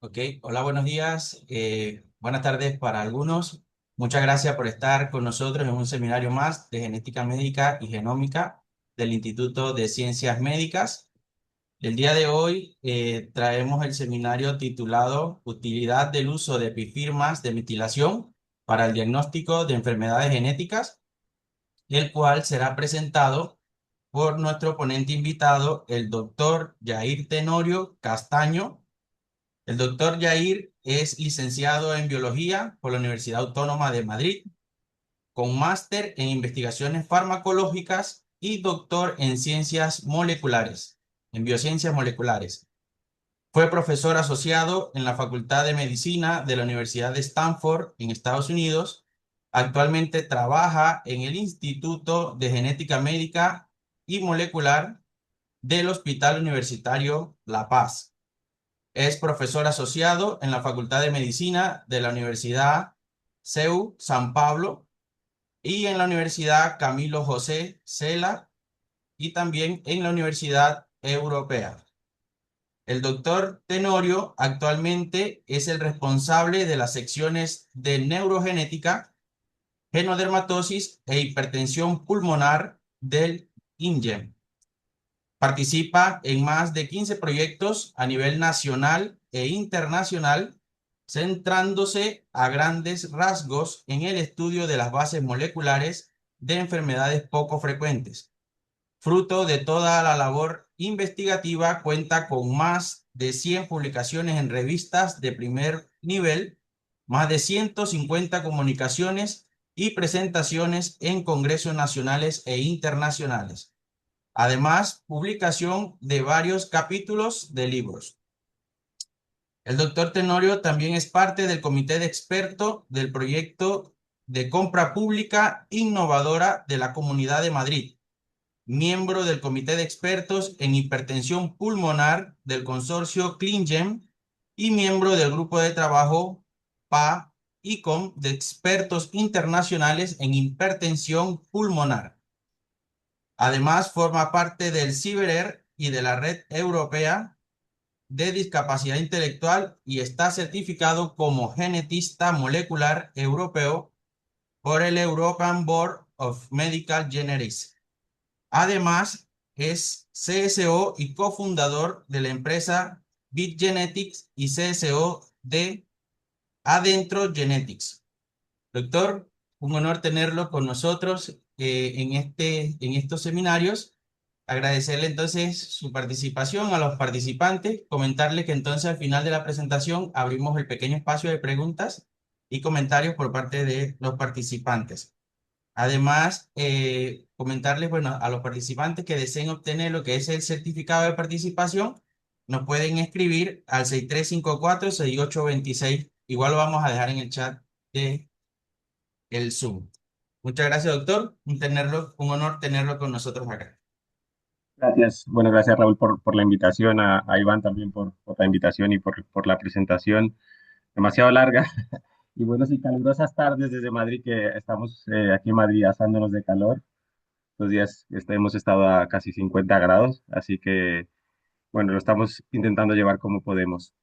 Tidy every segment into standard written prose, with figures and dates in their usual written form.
Ok, hola, buenos días. Buenas tardes para algunos. Muchas gracias por estar con nosotros en un seminario más de genética médica y genómica del Instituto de Ciencias Médicas. El día de hoy traemos el seminario titulado Utilidad del uso de epifirmas de metilación para el diagnóstico de enfermedades genéticas, el cual será presentado por nuestro ponente invitado, el doctor Yair Tenorio Castaño. El doctor Yair es licenciado en biología por la Universidad Autónoma de Madrid, con máster en investigaciones farmacológicas y doctor en ciencias moleculares, en biociencias moleculares. Fue profesor asociado en la Facultad de Medicina de la Universidad de Stanford en Estados Unidos. Actualmente trabaja en el Instituto de Genética Médica y Molecular del Hospital Universitario La Paz. Es profesor asociado en la Facultad de Medicina de la Universidad CEU San Pablo y en la Universidad Camilo José Cela y también en la Universidad Europea. El doctor Tenorio actualmente es el responsable de las secciones de neurogenética, genodermatosis e hipertensión pulmonar del INGEM. Participa en más de 15 proyectos a nivel nacional e internacional, centrándose a grandes rasgos en el estudio de las bases moleculares de enfermedades poco frecuentes. Fruto de toda la labor investigativa, cuenta con más de 100 publicaciones en revistas de primer nivel, más de 150 comunicaciones y presentaciones en congresos nacionales e internacionales. Además, publicación de varios capítulos de libros. El doctor Tenorio también es parte del comité de expertos del proyecto de compra pública innovadora de la Comunidad de Madrid, miembro del comité de expertos en hipertensión pulmonar del consorcio CleanGem y miembro del grupo de trabajo PA-ICOM de expertos internacionales en hipertensión pulmonar. Además, forma parte del CIBER y de la Red Europea de Discapacidad Intelectual y está certificado como genetista molecular europeo por el European Board of Medical Genetics. Además, es CSO y cofundador de la empresa Bit Genetics y CSO de Adentro Genetics. Doctor, un honor tenerlo con nosotros en estos seminarios. Agradecerle entonces su participación a los participantes, comentarle que entonces al final de la presentación abrimos el pequeño espacio de preguntas y comentarios por parte de los participantes. Además, comentarles, bueno, a los participantes que deseen obtener lo que es el certificado de participación, nos pueden escribir al 6354-6826. Igual lo vamos a dejar en el chat de el Zoom. Muchas gracias, doctor. Un honor tenerlo con nosotros acá. Gracias. Bueno, gracias Raúl por la invitación, a Iván también por la invitación y por la presentación demasiado larga. Y buenas y calurosas tardes desde Madrid, que estamos aquí en Madrid asándonos de calor. Los días hemos estado a casi 50 grados, así que bueno, lo estamos intentando llevar como podemos.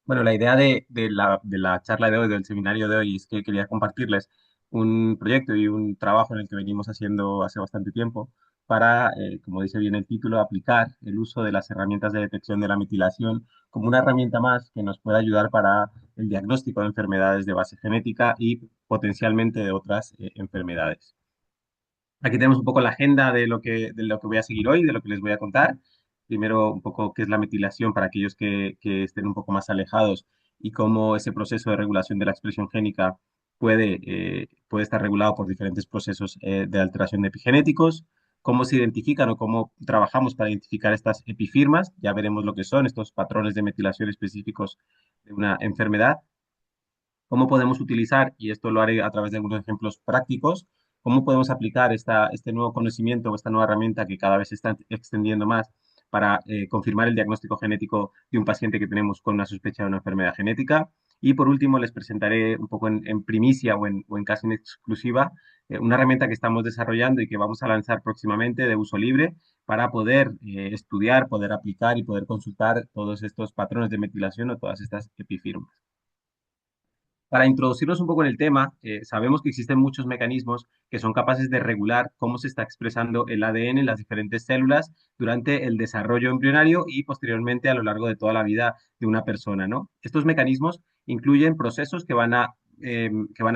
Bueno, la idea de la charla de hoy, del seminario de hoy, es que quería compartirles un proyecto y un trabajo en el que venimos haciendo hace bastante tiempo para, como dice bien el título, aplicar el uso de las herramientas de detección de la metilación como una herramienta más que nos pueda ayudar para el diagnóstico de enfermedades de base genética y potencialmente de otras enfermedades. Aquí tenemos un poco la agenda de lo que voy a seguir hoy, de lo que les voy a contar. Primero, un poco qué es la metilación para aquellos que estén un poco más alejados y cómo ese proceso de regulación de la expresión génica puede estar regulado por diferentes procesos de alteración de epigenéticos, cómo se identifican o cómo trabajamos para identificar estas epifirmas. Ya veremos lo que son estos patrones de metilación específicos de una enfermedad, cómo podemos utilizar, y esto lo haré a través de algunos ejemplos prácticos, cómo podemos aplicar este nuevo conocimiento o esta nueva herramienta que cada vez se está extendiendo más para confirmar el diagnóstico genético de un paciente que tenemos con una sospecha de una enfermedad genética. Y por último, les presentaré un poco en primicia o en casi en exclusiva una herramienta que estamos desarrollando y que vamos a lanzar próximamente de uso libre para poder estudiar, poder aplicar y poder consultar todos estos patrones de metilación o todas estas epifirmas. Para introducirnos un poco en el tema, sabemos que existen muchos mecanismos que son capaces de regular cómo se está expresando el ADN en las diferentes células durante el desarrollo embrionario y posteriormente a lo largo de toda la vida de una persona, ¿no? Estos mecanismos incluyen procesos que van a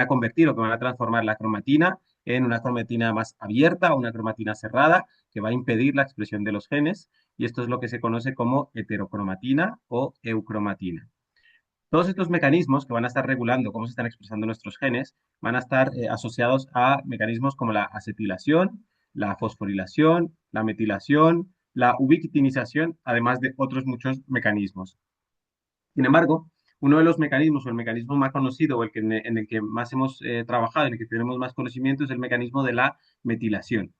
convertir o que van a transformar la cromatina en una cromatina más abierta o una cromatina cerrada, que va a impedir la expresión de los genes, y esto es lo que se conoce como heterocromatina o eucromatina. Todos estos mecanismos que van a estar regulando cómo se están expresando nuestros genes van a estar asociados a mecanismos como la acetilación, la fosforilación, la metilación, la ubiquitinización, además de otros muchos mecanismos. Sin embargo, uno de los mecanismos o el mecanismo más conocido o en el que más hemos trabajado, en el que tenemos más conocimiento, es el mecanismo de la metilación.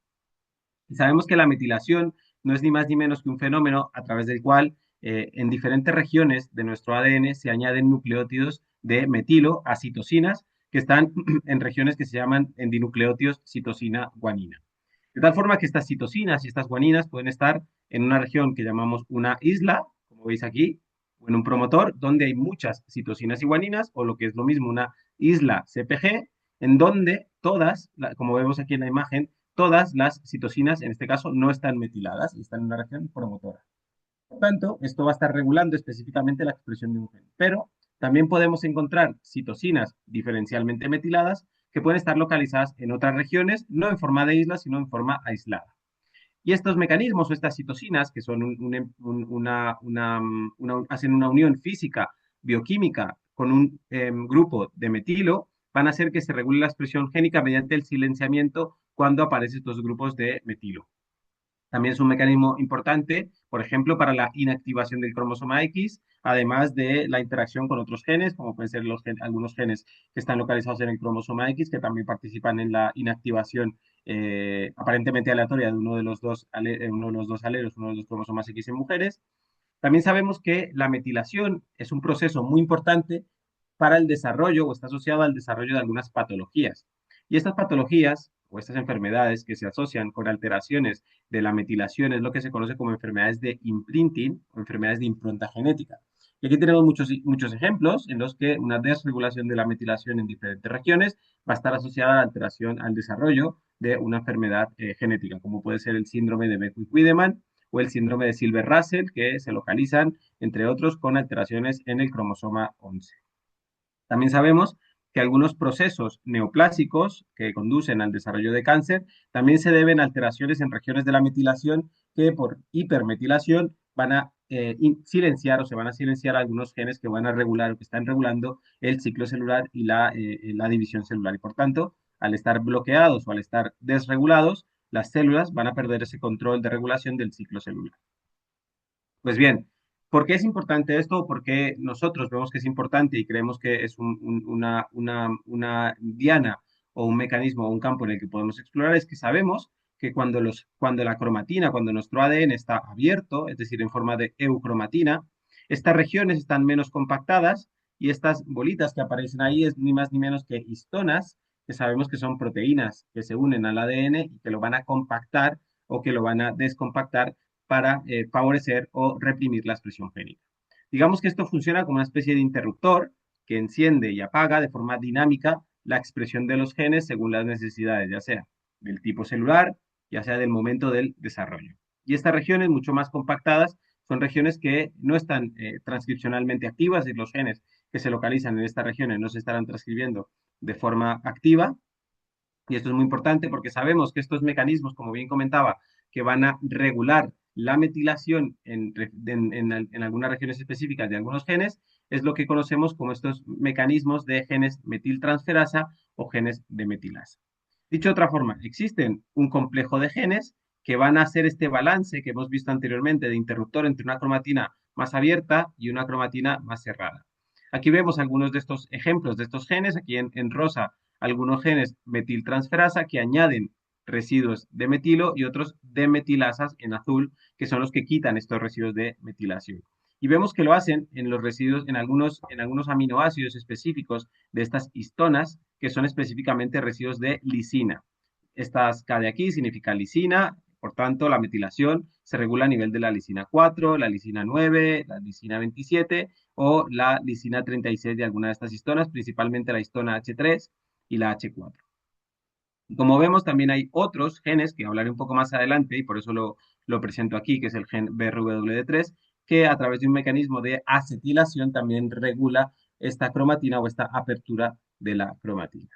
Y sabemos que la metilación no es ni más ni menos que un fenómeno a través del cual en diferentes regiones de nuestro ADN se añaden nucleótidos de metilo a citosinas que están en regiones que se llaman endinucleótidos citosina-guanina. De tal forma que estas citosinas y estas guaninas pueden estar en una región que llamamos una isla, como veis aquí, o en un promotor donde hay muchas citosinas y guaninas, o lo que es lo mismo, una isla CPG, en donde todas, como vemos aquí en la imagen, todas las citosinas, en este caso, no están metiladas y están en una región promotora. Por tanto, esto va a estar regulando específicamente la expresión de un gen. Pero también podemos encontrar citosinas diferencialmente metiladas que pueden estar localizadas en otras regiones, no en forma de isla, sino en forma aislada. Y estos mecanismos o estas citosinas, que son hacen una unión física, bioquímica, con un grupo de metilo, van a hacer que se regule la expresión génica mediante el silenciamiento cuando aparecen estos grupos de metilo. También es un mecanismo importante, por ejemplo, para la inactivación del cromosoma X, además de la interacción con otros genes, como pueden ser algunos genes que están localizados en el cromosoma X, que también participan en la inactivación aparentemente aleatoria de uno de los dos alelos, uno de los cromosomas X en mujeres. También sabemos que la metilación es un proceso muy importante para el desarrollo o está asociado al desarrollo de algunas patologías. Y estas patologías o estas enfermedades que se asocian con alteraciones de la metilación es lo que se conoce como enfermedades de imprinting o enfermedades de impronta genética. Y aquí tenemos muchos ejemplos en los que una desregulación de la metilación en diferentes regiones va a estar asociada a la alteración, al desarrollo de una enfermedad genética, como puede ser el síndrome de Beckwith-Wiedemann o el síndrome de Silver-Russell, que se localizan, entre otros, con alteraciones en el cromosoma 11. También sabemos que algunos procesos neoplásicos que conducen al desarrollo de cáncer también se deben a alteraciones en regiones de la metilación que por hipermetilación van a silenciar o se van a silenciar algunos genes que van a regular o que están regulando el ciclo celular y la división celular. Y por tanto, al estar bloqueados o al estar desregulados, las células van a perder ese control de regulación del ciclo celular. Pues bien, ¿por qué es importante esto? Porque nosotros vemos que es importante y creemos que es una diana o un mecanismo o un campo en el que podemos explorar, es que sabemos que cuando la cromatina, cuando nuestro ADN está abierto, es decir, en forma de eucromatina, estas regiones están menos compactadas y estas bolitas que aparecen ahí es ni más ni menos que histonas, que sabemos que son proteínas que se unen al ADN y que lo van a compactar o que lo van a descompactar para favorecer o reprimir la expresión génica. Digamos que esto funciona como una especie de interruptor que enciende y apaga de forma dinámica la expresión de los genes según las necesidades, ya sea del tipo celular, ya sea del momento del desarrollo. Y estas regiones mucho más compactadas son regiones que no están transcripcionalmente activas, y los genes que se localizan en estas regiones no se estarán transcribiendo de forma activa, y esto es muy importante porque sabemos que estos mecanismos, como bien comentaba, que van a regular la metilación en algunas regiones específicas de algunos genes, es lo que conocemos como estos mecanismos de genes metiltransferasa o genes de metilasa. Dicho de otra forma, existen un complejo de genes que van a hacer este balance que hemos visto anteriormente de interruptor entre una cromatina más abierta y una cromatina más cerrada. Aquí vemos algunos de estos ejemplos de estos genes, aquí en rosa algunos genes metiltransferasa que añaden residuos de metilo y otros de metilasas en azul, que son los que quitan estos residuos de metilación. Y vemos que lo hacen en los residuos, en algunos aminoácidos específicos de estas histonas, que son específicamente residuos de lisina. Estas K de aquí significa lisina, por tanto, la metilación se regula a nivel de la lisina 4, la lisina 9, la lisina 27 o la lisina 36 de alguna de estas histonas, principalmente la histona H3 y la H4. Como vemos, también hay otros genes que hablaré un poco más adelante y por eso lo presento aquí, que es el gen BRWD3, que a través de un mecanismo de acetilación también regula esta cromatina o esta apertura de la cromatina.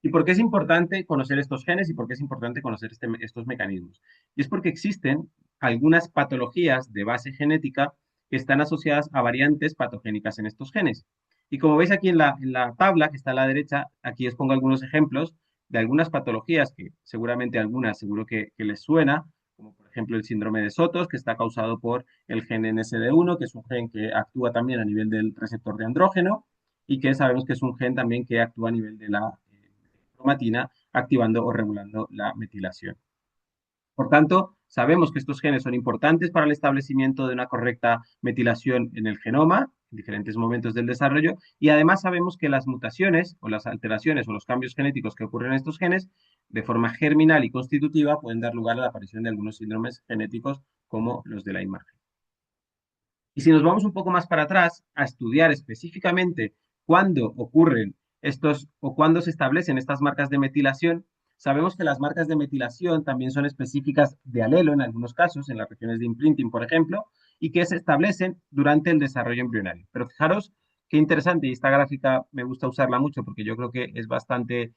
¿Y por qué es importante conocer estos genes y por qué es importante conocer estos mecanismos? Y es porque existen algunas patologías de base genética que están asociadas a variantes patogénicas en estos genes. Y como veis aquí en la tabla que está a la derecha, aquí os pongo algunos ejemplos de algunas patologías que seguramente algunas seguro que les suena, como por ejemplo el síndrome de Sotos, que está causado por el gen NSD1, que es un gen que actúa también a nivel del receptor de andrógeno y que sabemos que es un gen también que actúa a nivel de la cromatina, activando o regulando la metilación. Por tanto, sabemos que estos genes son importantes para el establecimiento de una correcta metilación en el genoma en diferentes momentos del desarrollo y además sabemos que las mutaciones o las alteraciones o los cambios genéticos que ocurren en estos genes de forma germinal y constitutiva pueden dar lugar a la aparición de algunos síndromes genéticos como los de la imagen. Y si nos vamos un poco más para atrás a estudiar específicamente cuándo ocurren estos o cuándo se establecen estas marcas de metilación, sabemos que las marcas de metilación también son específicas de alelo en algunos casos, en las regiones de imprinting, por ejemplo, y que se establecen durante el desarrollo embrionario. Pero fijaros qué interesante, y esta gráfica me gusta usarla mucho porque yo creo que es bastante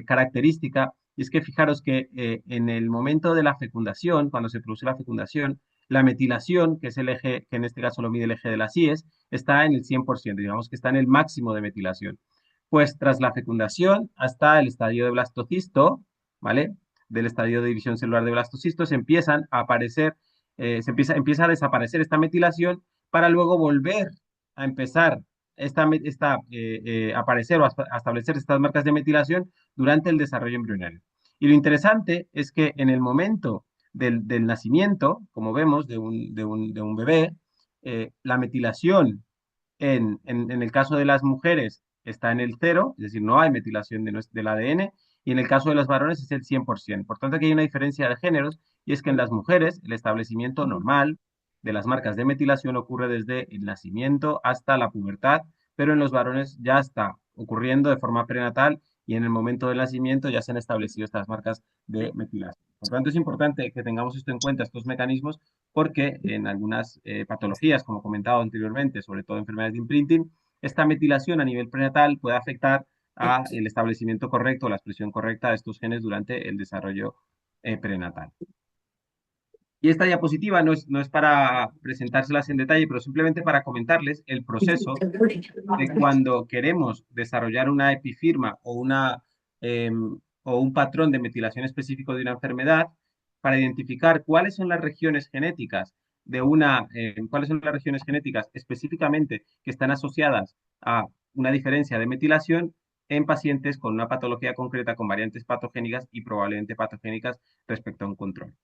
característica, y es que fijaros que en el momento de la fecundación, cuando se produce la fecundación, la metilación, que es el eje, que en este caso lo mide el eje de las IES, está en el 100%, digamos que está en el máximo de metilación. Pues tras la fecundación hasta el estadio de blastocisto, ¿vale? Del estadio de división celular de blastocisto, se empiezan a aparecer, empieza a desaparecer esta metilación para luego volver a empezar aparecer o a establecer estas marcas de metilación durante el desarrollo embrionario. Y lo interesante es que en el momento del nacimiento, como vemos, de un bebé, la metilación en el caso de las mujeres está en el cero, es decir, no hay metilación del ADN, y en el caso de los varones es el 100%. Por tanto, aquí hay una diferencia de géneros, y es que en las mujeres el establecimiento normal de las marcas de metilación ocurre desde el nacimiento hasta la pubertad, pero en los varones ya está ocurriendo de forma prenatal y en el momento del nacimiento ya se han establecido estas marcas de metilación. Por tanto, es importante que tengamos esto en cuenta, estos mecanismos, porque en algunas patologías, como comentado anteriormente, sobre todo enfermedades de imprinting, esta metilación a nivel prenatal puede afectar a el establecimiento correcto, la expresión correcta de estos genes durante el desarrollo prenatal. Y esta diapositiva no es para presentárselas en detalle, pero simplemente para comentarles el proceso de cuando queremos desarrollar una epifirma o un patrón de metilación específico de una enfermedad para identificar cuáles son las regiones genéticas específicamente que están asociadas a una diferencia de metilación en pacientes con una patología concreta con variantes patogénicas y probablemente patogénicas respecto a un control.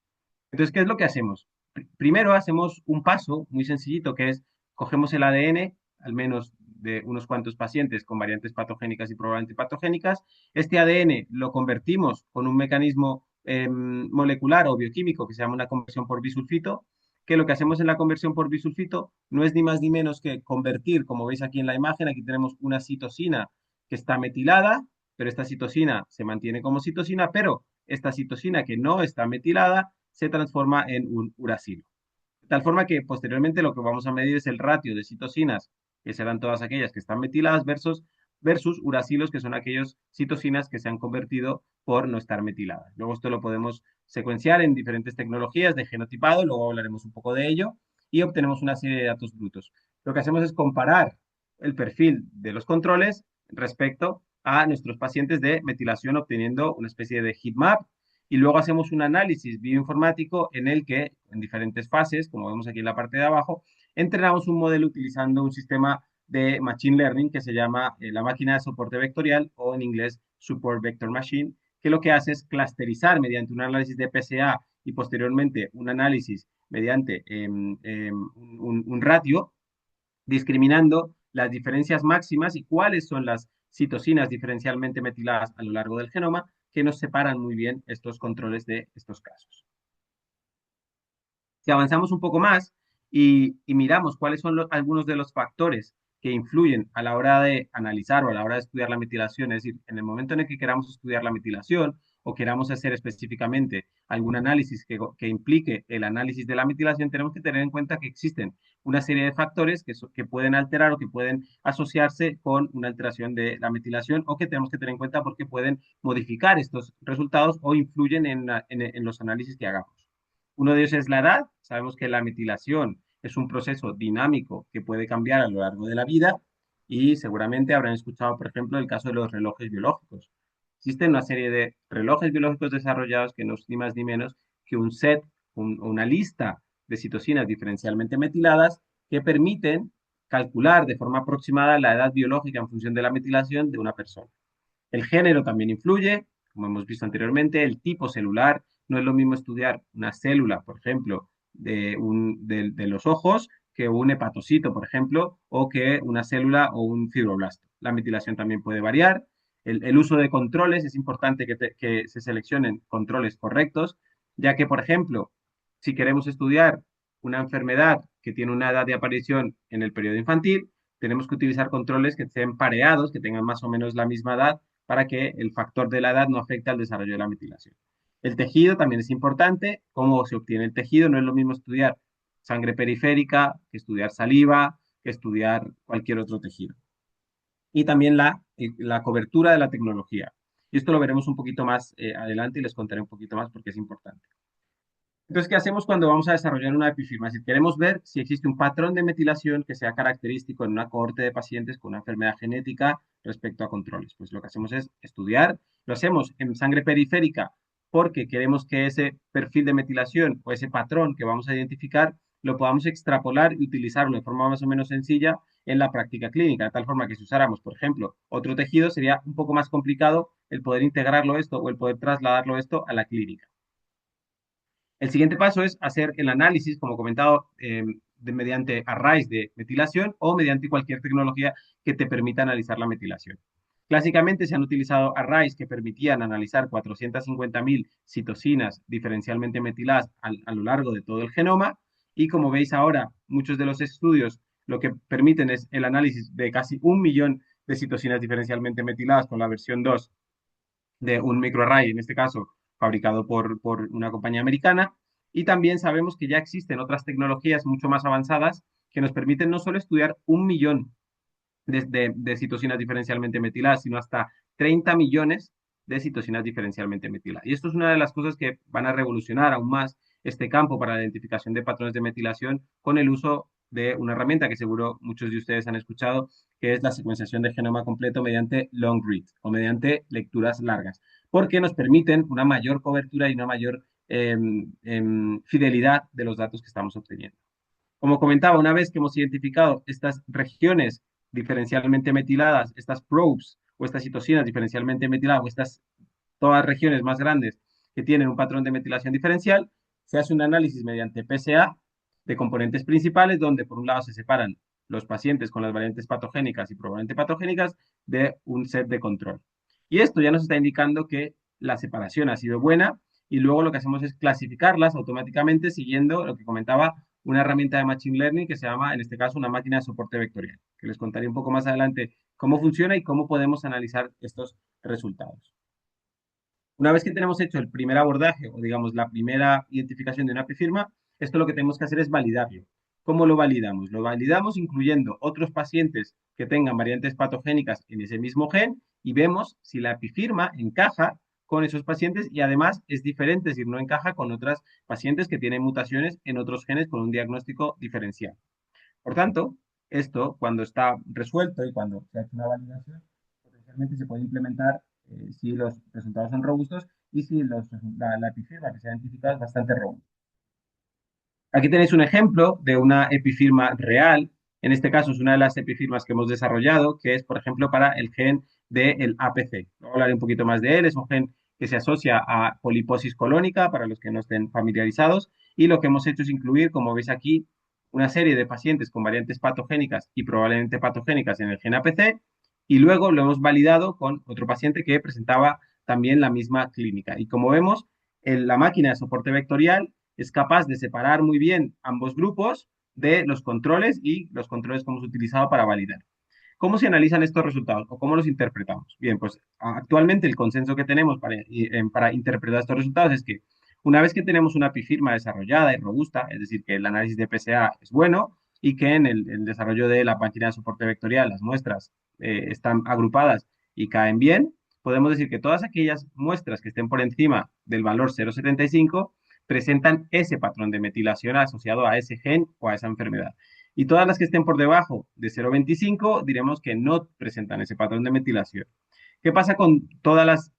Entonces, ¿qué es lo que hacemos? Primero hacemos un paso muy sencillito, que es cogemos el ADN, al menos de unos cuantos pacientes con variantes patogénicas y probablemente patogénicas. Este ADN lo convertimos con un mecanismo molecular o bioquímico que se llama una conversión por bisulfito, que lo que hacemos en la conversión por bisulfito no es ni más ni menos que convertir, como veis aquí en la imagen, aquí tenemos una citosina que está metilada, pero esta citosina se mantiene como citosina, pero esta citosina que no está metilada se transforma en un uracilo. De tal forma que posteriormente lo que vamos a medir es el ratio de citosinas, que serán todas aquellas que están metiladas, versus uracilos, que son aquellos citosinas que se han convertido por no estar metiladas. Luego esto lo podemos secuenciar en diferentes tecnologías de genotipado, luego hablaremos un poco de ello, y obtenemos una serie de datos brutos. Lo que hacemos es comparar el perfil de los controles respecto a nuestros pacientes de metilación, obteniendo una especie de heatmap, y luego hacemos un análisis bioinformático en el que, en diferentes fases, como vemos aquí en la parte de abajo, entrenamos un modelo utilizando un sistema de Machine Learning que se llama la máquina de soporte vectorial o en inglés Support Vector Machine, que lo que hace es clusterizar mediante un análisis de PSA y posteriormente un análisis mediante un ratio, discriminando las diferencias máximas y cuáles son las citocinas diferencialmente metiladas a lo largo del genoma que nos separan muy bien estos controles de estos casos. Si avanzamos un poco más y miramos cuáles son algunos de los factores que influyen a la hora de analizar o a la hora de estudiar la metilación, es decir, en el momento en el que queramos estudiar la metilación o queramos hacer específicamente algún análisis que implique el análisis de la metilación, tenemos que tener en cuenta que existen una serie de factores que pueden alterar o que pueden asociarse con una alteración de la metilación o que tenemos que tener en cuenta porque pueden modificar estos resultados o influyen en los análisis que hagamos. Uno de ellos es la edad. Sabemos que la metilación es un proceso dinámico que puede cambiar a lo largo de la vida y seguramente habrán escuchado, por ejemplo, el caso de los relojes biológicos. Existen una serie de relojes biológicos desarrollados que no es ni más ni menos que un set, una lista de citocinas diferencialmente metiladas que permiten calcular de forma aproximada la edad biológica en función de la metilación de una persona. El género también influye, como hemos visto anteriormente, el tipo celular. No es lo mismo estudiar una célula, por ejemplo, de los ojos, que un hepatocito, por ejemplo, o que una célula o un fibroblasto. La metilación también puede variar. El uso de controles, es importante que se seleccionen controles correctos, ya que, por ejemplo, si queremos estudiar una enfermedad que tiene una edad de aparición en el periodo infantil, tenemos que utilizar controles que estén pareados, que tengan más o menos la misma edad, para que el factor de la edad no afecte al desarrollo de la metilación. El tejido también es importante, cómo se obtiene el tejido, no es lo mismo estudiar sangre periférica que estudiar saliva, que estudiar cualquier otro tejido. Y también la cobertura de la tecnología. Y esto lo veremos un poquito más adelante y les contaré un poquito más porque es importante. Entonces, ¿qué hacemos cuando vamos a desarrollar una epifirma? Si queremos ver si existe un patrón de metilación que sea característico en una cohorte de pacientes con una enfermedad genética respecto a controles, pues lo que hacemos es estudiar, lo hacemos en sangre periférica porque queremos que ese perfil de metilación o ese patrón que vamos a identificar lo podamos extrapolar y utilizarlo de forma más o menos sencilla en la práctica clínica, de tal forma que si usáramos, por ejemplo, otro tejido, sería un poco más complicado el poder integrarlo esto o el poder trasladarlo esto a la clínica. El siguiente paso es hacer el análisis, como comentado, mediante arrays de metilación o mediante cualquier tecnología que te permita analizar la metilación. Clásicamente se han utilizado arrays que permitían analizar 450.000 citocinas diferencialmente metiladas a lo largo de todo el genoma y como veis ahora, muchos de los estudios lo que permiten es el análisis de casi 1 millón de citocinas diferencialmente metiladas con la versión 2 de un microarray, en este caso fabricado por una compañía americana. Y también sabemos que ya existen otras tecnologías mucho más avanzadas que nos permiten no solo estudiar 1 millón de citocinas diferencialmente metiladas, sino hasta 30 millones de citocinas diferencialmente metiladas. Y esto es una de las cosas que van a revolucionar aún más este campo para la identificación de patrones de metilación con el uso de una herramienta que seguro muchos de ustedes han escuchado, que es la secuenciación de genoma completo mediante long read o mediante lecturas largas, porque nos permiten una mayor cobertura y una mayor fidelidad de los datos que estamos obteniendo. Como comentaba, una vez que hemos identificado estas regiones diferencialmente metiladas, estas probes o estas citocinas diferencialmente metiladas o estas todas regiones más grandes que tienen un patrón de metilación diferencial, se hace un análisis mediante PSA de componentes principales, donde por un lado se separan los pacientes con las variantes patogénicas y probablemente patogénicas de un set de control. Y esto ya nos está indicando que la separación ha sido buena y luego lo que hacemos es clasificarlas automáticamente siguiendo lo que comentaba una herramienta de Machine Learning que se llama, en este caso, una máquina de soporte vectorial, que les contaré un poco más adelante cómo funciona y cómo podemos analizar estos resultados. Una vez que tenemos hecho el primer abordaje o digamos la primera identificación de una epifirma, esto lo que tenemos que hacer es validarlo. ¿Cómo lo validamos? Lo validamos incluyendo otros pacientes que tengan variantes patogénicas en ese mismo gen y vemos si la epifirma encaja con esos pacientes y además es diferente, es decir, no encaja con otras pacientes que tienen mutaciones en otros genes con un diagnóstico diferencial. Por tanto, esto cuando está resuelto y cuando se ha hecho una validación, potencialmente se puede implementar si los resultados son robustos y si la epifirma que se ha identificado es bastante robusta. Aquí tenéis un ejemplo de una epifirma real. En este caso es una de las epifirmas que hemos desarrollado, que es, por ejemplo, para el gen del APC. Luego hablaré un poquito más de él. Es un gen que se asocia a poliposis colónica, para los que no estén familiarizados. Y lo que hemos hecho es incluir, como veis aquí, una serie de pacientes con variantes patogénicas y probablemente patogénicas en el gen APC, y luego lo hemos validado con otro paciente que presentaba también la misma clínica. Y como vemos, la máquina de soporte vectorial es capaz de separar muy bien ambos grupos de los controles y los controles que hemos utilizado para validar. ¿Cómo se analizan estos resultados o cómo los interpretamos? Bien, pues actualmente el consenso que tenemos para interpretar estos resultados es que una vez que tenemos una pifirma desarrollada y robusta, es decir, que el análisis de PSA es bueno y que en el desarrollo de la máquina de soporte vectorial las muestras están agrupadas y caen bien, podemos decir que todas aquellas muestras que estén por encima del valor 0,75 presentan ese patrón de metilación asociado a ese gen o a esa enfermedad. Y todas las que estén por debajo de 0,25 diremos que no presentan ese patrón de metilación. ¿Qué pasa con todas las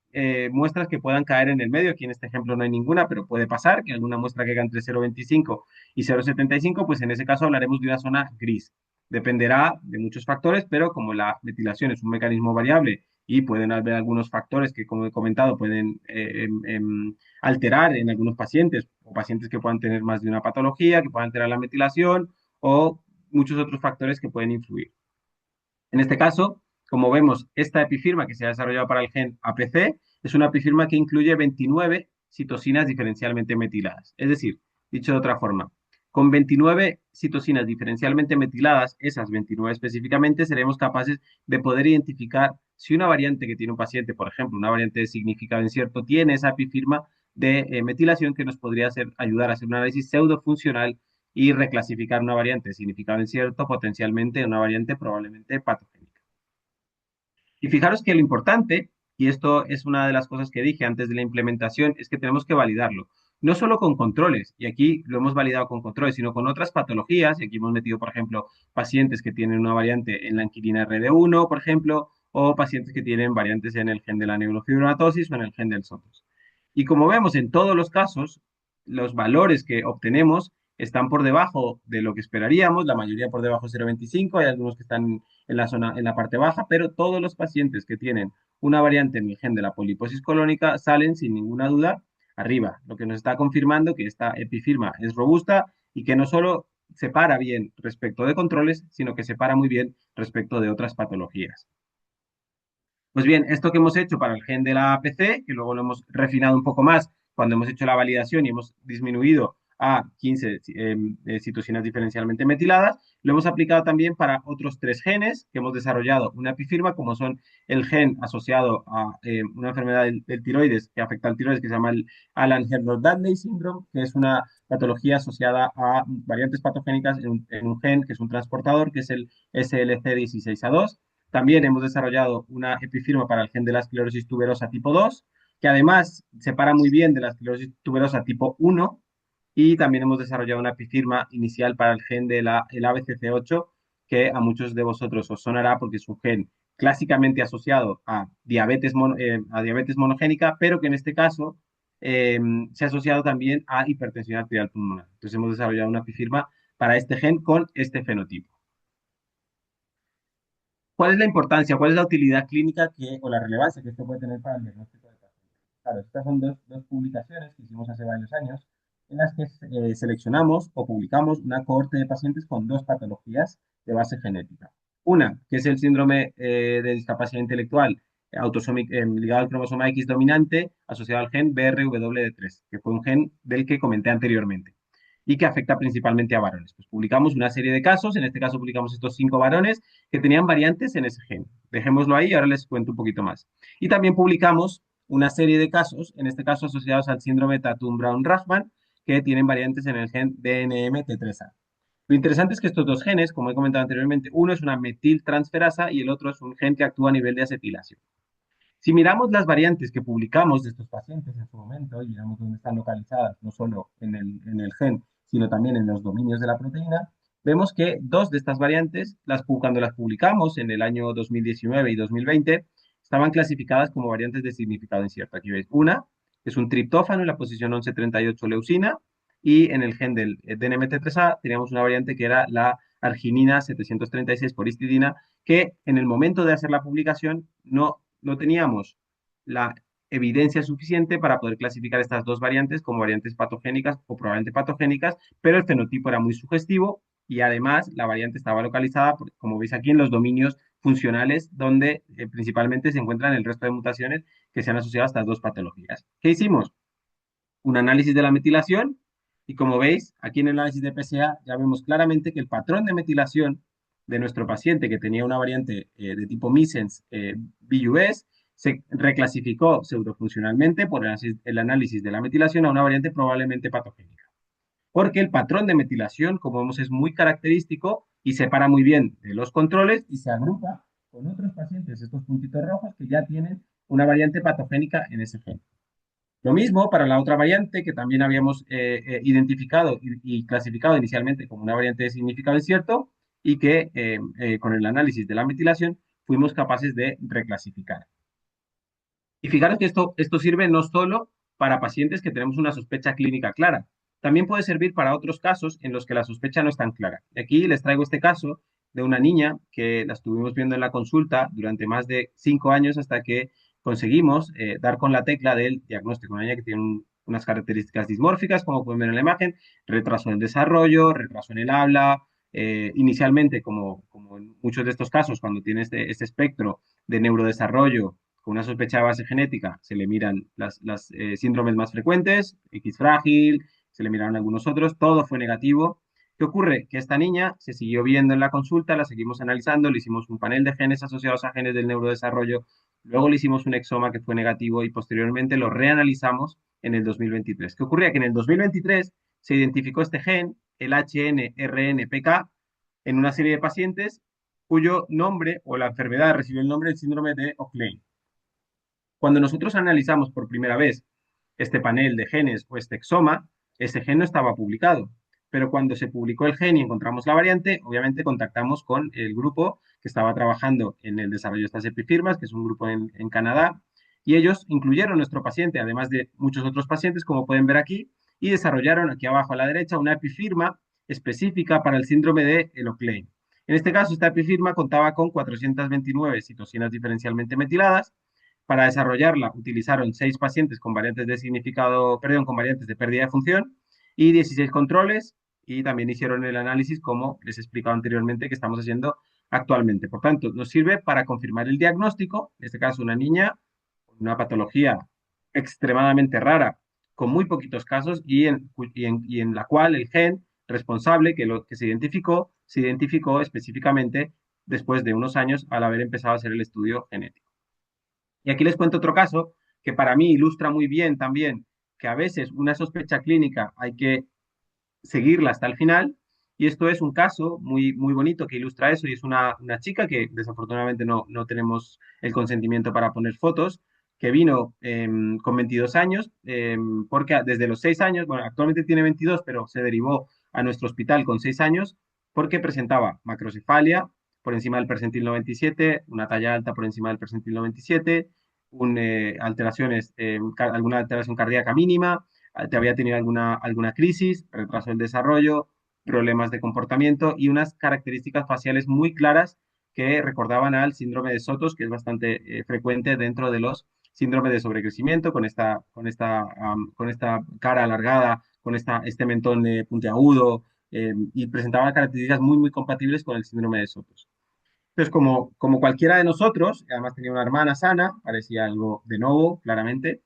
muestras que puedan caer en el medio? Aquí en este ejemplo no hay ninguna, pero puede pasar que alguna muestra que caiga entre 0,25 y 0,75, pues en ese caso hablaremos de una zona gris. Dependerá de muchos factores, pero como la metilación es un mecanismo variable y pueden haber algunos factores que, como he comentado, pueden alterar en algunos pacientes o pacientes que puedan tener más de una patología, que puedan alterar la metilación o muchos otros factores que pueden influir. En este caso, como vemos, esta epifirma que se ha desarrollado para el gen APC es una epifirma que incluye 29 citosinas diferencialmente metiladas. Es decir, dicho de otra forma, con 29 citosinas diferencialmente metiladas, esas 29 específicamente, seremos capaces de poder identificar si una variante que tiene un paciente, por ejemplo, una variante de significado incierto, tiene esa epifirma de metilación que nos podría ayudar a hacer un análisis pseudofuncional y reclasificar una variante de significado incierto potencialmente en una variante probablemente patogénica. Y fijaros que lo importante, y esto es una de las cosas que dije antes de la implementación, es que tenemos que validarlo. No solo con controles, y aquí lo hemos validado con controles, sino con otras patologías, y aquí hemos metido, por ejemplo, pacientes que tienen una variante en la anquilina RD1, por ejemplo, o pacientes que tienen variantes en el gen de la neurofibromatosis o en el gen del SOTOS. Y como vemos en todos los casos, los valores que obtenemos están por debajo de lo que esperaríamos, la mayoría por debajo de 0,25, hay algunos que están en la zona, en la parte baja, pero todos los pacientes que tienen una variante en el gen de la poliposis colónica salen sin ninguna duda arriba, lo que nos está confirmando que esta epifirma es robusta y que no solo separa bien respecto de controles, sino que separa muy bien respecto de otras patologías. Pues bien, esto que hemos hecho para el gen de la APC, que luego lo hemos refinado un poco más cuando hemos hecho la validación y hemos disminuido a 15 citosinas diferencialmente metiladas, lo hemos aplicado también para otros tres genes que hemos desarrollado una epifirma, como son el gen asociado a una enfermedad del tiroides que afecta al tiroides, que se llama el Alan-Herndon-Dudley syndrome, que es una patología asociada a variantes patogénicas en un gen que es un transportador, que es el SLC16A2. También hemos desarrollado una epifirma para el gen de la esclerosis tuberosa tipo 2, que además separa muy bien de la esclerosis tuberosa tipo 1, y también hemos desarrollado una epifirma inicial para el gen de el ABCC8, que a muchos de vosotros os sonará porque es un gen clásicamente asociado a diabetes monogénica, pero que en este caso se ha asociado también a hipertensión arterial pulmonar. Entonces hemos desarrollado una epifirma para este gen con este fenotipo. ¿Cuál es la importancia, cuál es la utilidad clínica o la relevancia que esto puede tener para el diagnóstico de pacientes? Claro, estas son dos publicaciones que hicimos hace varios años en las que seleccionamos o publicamos una cohorte de pacientes con dos patologías de base genética. Una, que es el síndrome de discapacidad intelectual ligado al cromosoma X dominante asociado al gen BRW3, que fue un gen del que comenté anteriormente y que afecta principalmente a varones. Pues publicamos una serie de casos, en este caso publicamos estos 5 varones que tenían variantes en ese gen. Dejémoslo ahí y ahora les cuento un poquito más. Y también publicamos una serie de casos, en este caso asociados al síndrome Tatum-Brown-Rahman, que tienen variantes en el gen DNMT3A. Lo interesante es que estos dos genes, como he comentado anteriormente, uno es una metiltransferasa y el otro es un gen que actúa a nivel de acetilación. Si miramos las variantes que publicamos de estos pacientes en su momento y miramos dónde están localizadas, no solo en el gen, sino también en los dominios de la proteína, vemos que dos de estas variantes, cuando las publicamos en el año 2019 y 2020, estaban clasificadas como variantes de significado incierto. Aquí veis una, que es un triptófano en la posición 1138 leucina, y en el gen del DNMT3A teníamos una variante que era la arginina 736 por histidina, que en el momento de hacer la publicación no teníamos la evidencia suficiente para poder clasificar estas dos variantes como variantes patogénicas o probablemente patogénicas, pero el fenotipo era muy sugestivo y además la variante estaba localizada, como veis aquí, en los dominios funcionales donde principalmente se encuentran el resto de mutaciones que se han asociado a estas dos patologías. ¿Qué hicimos? Un análisis de la metilación y como veis, aquí en el análisis de PSA ya vemos claramente que el patrón de metilación de nuestro paciente que tenía una variante de tipo missense BUS se reclasificó pseudofuncionalmente por el análisis de la metilación a una variante probablemente patogénica. Porque el patrón de metilación, como vemos, es muy característico y separa muy bien de los controles y se agrupa con otros pacientes, estos puntitos rojos, que ya tienen una variante patogénica en ese gen. Lo mismo para la otra variante que también habíamos identificado y clasificado inicialmente como una variante de significado incierto y que con el análisis de la metilación fuimos capaces de reclasificar. Y fijaros que esto sirve no solo para pacientes que tenemos una sospecha clínica clara, también puede servir para otros casos en los que la sospecha no es tan clara. Y aquí les traigo este caso de una niña que la estuvimos viendo en la consulta durante más de 5 años hasta que conseguimos dar con la tecla del diagnóstico. Una niña que tiene unas características dismórficas, como pueden ver en la imagen, retraso en el desarrollo, retraso en el habla. Inicialmente, como en muchos de estos casos, cuando tiene este espectro de neurodesarrollo, con una sospecha de base genética, se le miran las síndromes más frecuentes, X frágil, se le miraron algunos otros, todo fue negativo. ¿Qué ocurre? Que esta niña se siguió viendo en la consulta, la seguimos analizando, le hicimos un panel de genes asociados a genes del neurodesarrollo, luego le hicimos un exoma que fue negativo y posteriormente lo reanalizamos en el 2023. ¿Qué ocurría? Que en el 2023 se identificó este gen, el HNRNPK, en una serie de pacientes cuyo nombre o la enfermedad recibió el nombre del síndrome de Ockley. Cuando nosotros analizamos por primera vez este panel de genes o este exoma, ese gen no estaba publicado. Pero cuando se publicó el gen y encontramos la variante, obviamente contactamos con el grupo que estaba trabajando en el desarrollo de estas epifirmas, que es un grupo en Canadá, y ellos incluyeron nuestro paciente, además de muchos otros pacientes, como pueden ver aquí, y desarrollaron aquí abajo a la derecha una epifirma específica para el síndrome de Ockley. En este caso, esta epifirma contaba con 429 citosinas diferencialmente metiladas. Para desarrollarla utilizaron 6 pacientes con variantes de significado, perdón, con variantes de pérdida de función y 16 controles y también hicieron el análisis como les he explicado anteriormente que estamos haciendo actualmente. Por tanto, nos sirve para confirmar el diagnóstico, en este caso una niña con una patología extremadamente rara, con muy poquitos casos y en la cual el gen responsable que se identificó específicamente después de unos años al haber empezado a hacer el estudio genético. Y aquí les cuento otro caso que para mí ilustra muy bien también que a veces una sospecha clínica hay que seguirla hasta el final. Y esto es un caso muy, muy bonito que ilustra eso. Y es una chica que desafortunadamente no tenemos el consentimiento para poner fotos, que vino con 22 años, porque desde los 6 años, bueno, actualmente tiene 22, pero se derivó a nuestro hospital con 6 años porque presentaba macrocefalia por encima del percentil 97, una talla alta por encima del percentil 97, alteraciones, alguna alteración cardíaca mínima, te había tenido alguna crisis, retraso del desarrollo, problemas de comportamiento y unas características faciales muy claras que recordaban al síndrome de Sotos, que es bastante frecuente dentro de los síndromes de sobrecrecimiento, con esta cara alargada, este mentón puntiagudo, y presentaba características muy, muy compatibles con el síndrome de Sotos. Entonces, como cualquiera de nosotros, además tenía una hermana sana, parecía algo de nuevo, claramente,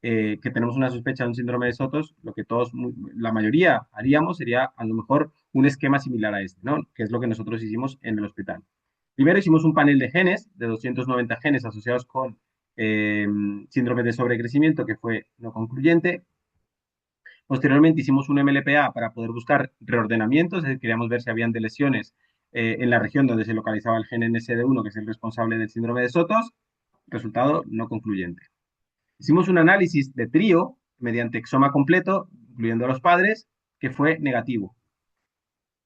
que tenemos una sospecha de un síndrome de Sotos, lo que todos, la mayoría haríamos sería a lo mejor un esquema similar a este, ¿no? Que es lo que nosotros hicimos en el hospital. Primero hicimos un panel de genes, de 290 genes asociados con síndrome de sobrecrecimiento, que fue no concluyente. Posteriormente hicimos un MLPA para poder buscar reordenamientos, es decir, queríamos ver si habían de lesiones en la región donde se localizaba el gen NSD1, que es el responsable del síndrome de Sotos. Resultado no concluyente. Hicimos un análisis de trío mediante exoma completo, incluyendo a los padres, que fue negativo.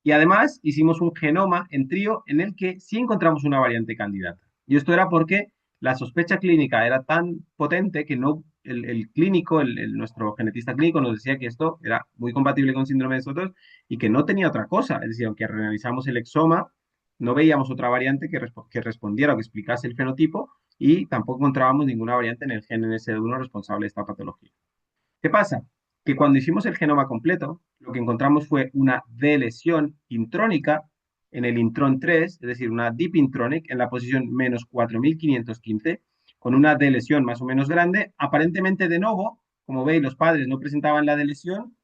Y además hicimos un genoma en trío en el que sí encontramos una variante candidata. Y esto era porque la sospecha clínica era tan potente que no, el clínico, nuestro genetista clínico nos decía que esto era muy compatible con síndrome de Sotos y que no tenía otra cosa. Es decir, aunque realizamos el exoma, no veíamos otra variante que respondiera o que explicase el fenotipo y tampoco encontrábamos ninguna variante en el gen NS1 responsable de esta patología. ¿Qué pasa? que cuando hicimos el genoma completo, lo que encontramos fue una delesión intrónica en el intrón 3, es decir, una deep intronic en la posición menos 4515, con una delesión más o menos grande, aparentemente de novo, como veis, los padres no presentaban la delesión,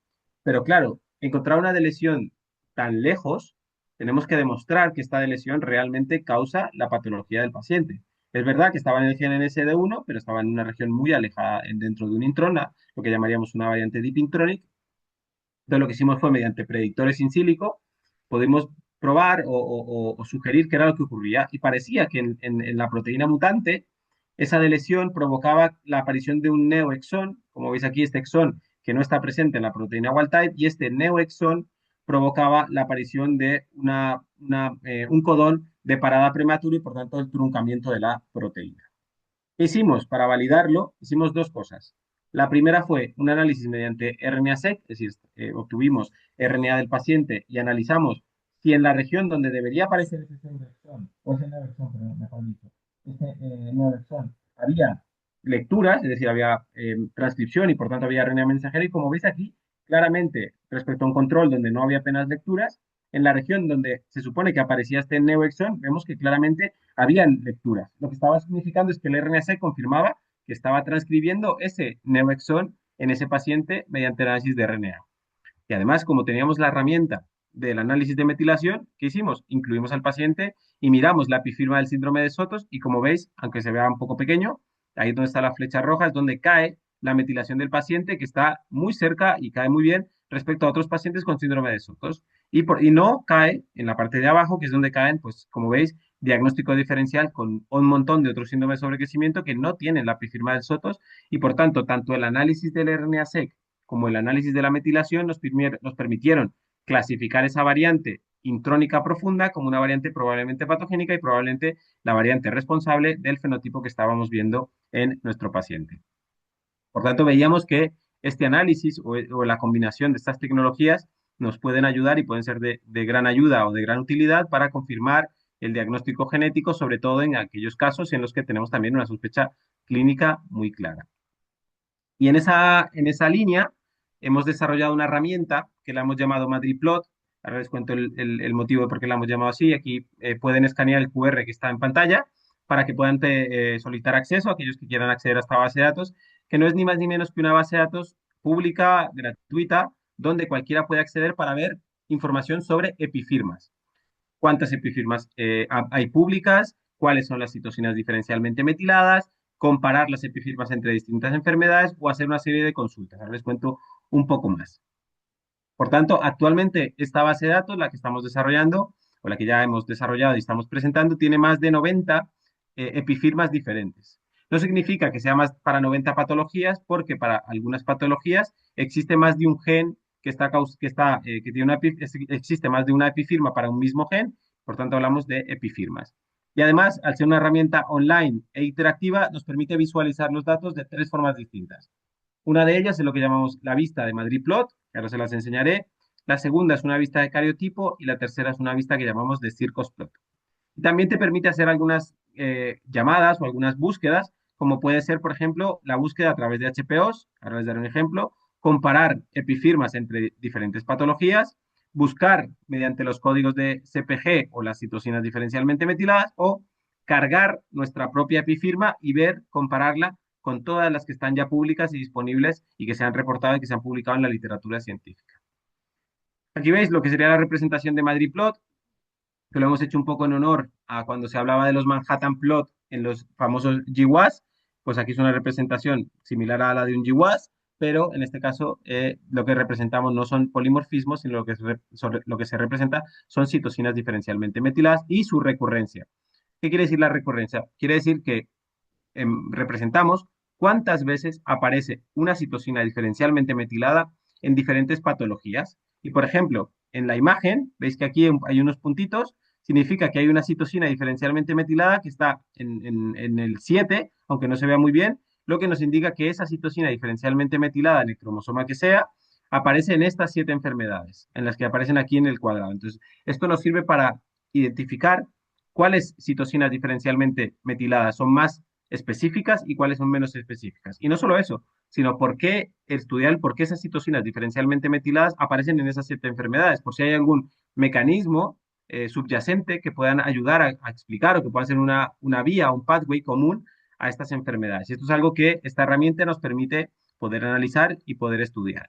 pero claro, encontrar una delesión tan lejos, tenemos que demostrar que esta delesión realmente causa la patología del paciente. Es verdad que estaba en el gen NSD1, pero estaba en una región muy alejada dentro de un introna, lo que llamaríamos una variante deep intronic. Entonces, lo que hicimos fue, mediante predictores in silico, podemos probar o sugerir qué era lo que ocurría. Y parecía que en la proteína mutante, esa de lesión provocaba la aparición de un neoexón, como veis aquí, este exón que no está presente en la proteína wild type, y este neoexón provocaba la aparición de un codón de parada prematuro y por tanto el truncamiento de la proteína. ¿Qué hicimos para validarlo? Hicimos dos cosas. La primera fue un análisis mediante RNA-seq, es decir, obtuvimos RNA del paciente y analizamos si en la región donde debería aparecer ese neoexón, o ese neoexón, perdón, mejor dicho, ese neoexón, había lecturas, es decir, había transcripción y por tanto había RNA mensajero. Y como veis aquí, claramente, respecto a un control donde no había apenas lecturas, en la región donde se supone que aparecía este neoexón, vemos que claramente habían lecturas. Lo que estaba significando es que el RNA-seq confirmaba que estaba transcribiendo ese neoexón en ese paciente mediante análisis de RNA. Y además, como teníamos la herramienta del análisis de metilación, ¿qué hicimos? Incluimos al paciente y miramos la epifirma del síndrome de Sotos y como veis, aunque se vea un poco pequeño, ahí donde está la flecha roja es donde cae la metilación del paciente, que está muy cerca y cae muy bien respecto a otros pacientes con síndrome de Sotos. Y no cae en la parte de abajo, que es donde caen, pues como veis, diagnóstico diferencial con un montón de otros síndromes de sobrecrecimiento que no tienen la epifirma del Sotos y por tanto, tanto el análisis del RNA-seq como el análisis de la metilación nos permitieron clasificar esa variante intrónica profunda como una variante probablemente patogénica y probablemente la variante responsable del fenotipo que estábamos viendo en nuestro paciente. Por tanto, veíamos que este análisis o la combinación de estas tecnologías nos pueden ayudar y pueden ser de gran ayuda o de gran utilidad para confirmar el diagnóstico genético, sobre todo en aquellos casos en los que tenemos también una sospecha clínica muy clara. Y en esa línea hemos desarrollado una herramienta que la hemos llamado MadriPlot. Ahora les cuento el motivo de por qué la hemos llamado así. Aquí pueden escanear el QR que está en pantalla para que puedan solicitar acceso a aquellos que quieran acceder a esta base de datos, que no es ni más ni menos que una base de datos pública, gratuita, donde cualquiera puede acceder para ver información sobre epifirmas. ¿Cuántas epifirmas hay públicas? ¿Cuáles son las citosinas diferencialmente metiladas? Comparar las epifirmas entre distintas enfermedades o hacer una serie de consultas. Ahora les cuento un poco más. Por tanto, actualmente esta base de datos, la que estamos desarrollando, o la que ya hemos desarrollado y estamos presentando, tiene más de 90 epifirmas diferentes. No significa que sea más para 90 patologías, porque para algunas patologías existe más de un gen que tiene existe más de una epifirma para un mismo gen, por tanto hablamos de epifirmas. Y además, al ser una herramienta online e interactiva, nos permite visualizar los datos de tres formas distintas. Una de ellas es lo que llamamos la vista de Madrid-Plot, que ahora se las enseñaré. La segunda es una vista de cariotipo y la tercera es una vista que llamamos de Circos-Plot. Y también te permite hacer algunas llamadas o algunas búsquedas, como puede ser, por ejemplo, la búsqueda a través de HPOs, ahora les daré un ejemplo, comparar epifirmas entre diferentes patologías, buscar mediante los códigos de CPG o las citosinas diferencialmente metiladas o cargar nuestra propia epifirma y ver, compararla con todas las que están ya públicas y disponibles y que se han reportado y que se han publicado en la literatura científica. Aquí veis lo que sería la representación de Madrid Plot, que lo hemos hecho un poco en honor a cuando se hablaba de los Manhattan Plot en los famosos GWAS, pues aquí es una representación similar a la de un GWAS, pero en este caso lo que representamos no son polimorfismos, sino lo que se representa son citosinas diferencialmente metiladas y su recurrencia. ¿Qué quiere decir la recurrencia? Quiere decir que representamos cuántas veces aparece una citosina diferencialmente metilada en diferentes patologías. Y por ejemplo, en la imagen, veis que aquí hay unos puntitos, significa que hay una citosina diferencialmente metilada que está en el 7, aunque no se vea muy bien, lo que nos indica que esa citosina diferencialmente metilada en el cromosoma que sea, aparece en estas 7 enfermedades, en las que aparecen aquí en el cuadrado. Entonces, esto nos sirve para identificar cuáles citosinas diferencialmente metiladas son más específicas y cuáles son menos específicas. Y no solo eso, sino por qué estudiar por qué esas citocinas diferencialmente metiladas aparecen en esas 7 enfermedades, por si hay algún mecanismo subyacente que puedan ayudar a explicar o que pueda ser una vía, un pathway común a estas enfermedades. Y esto es algo que esta herramienta nos permite poder analizar y poder estudiar.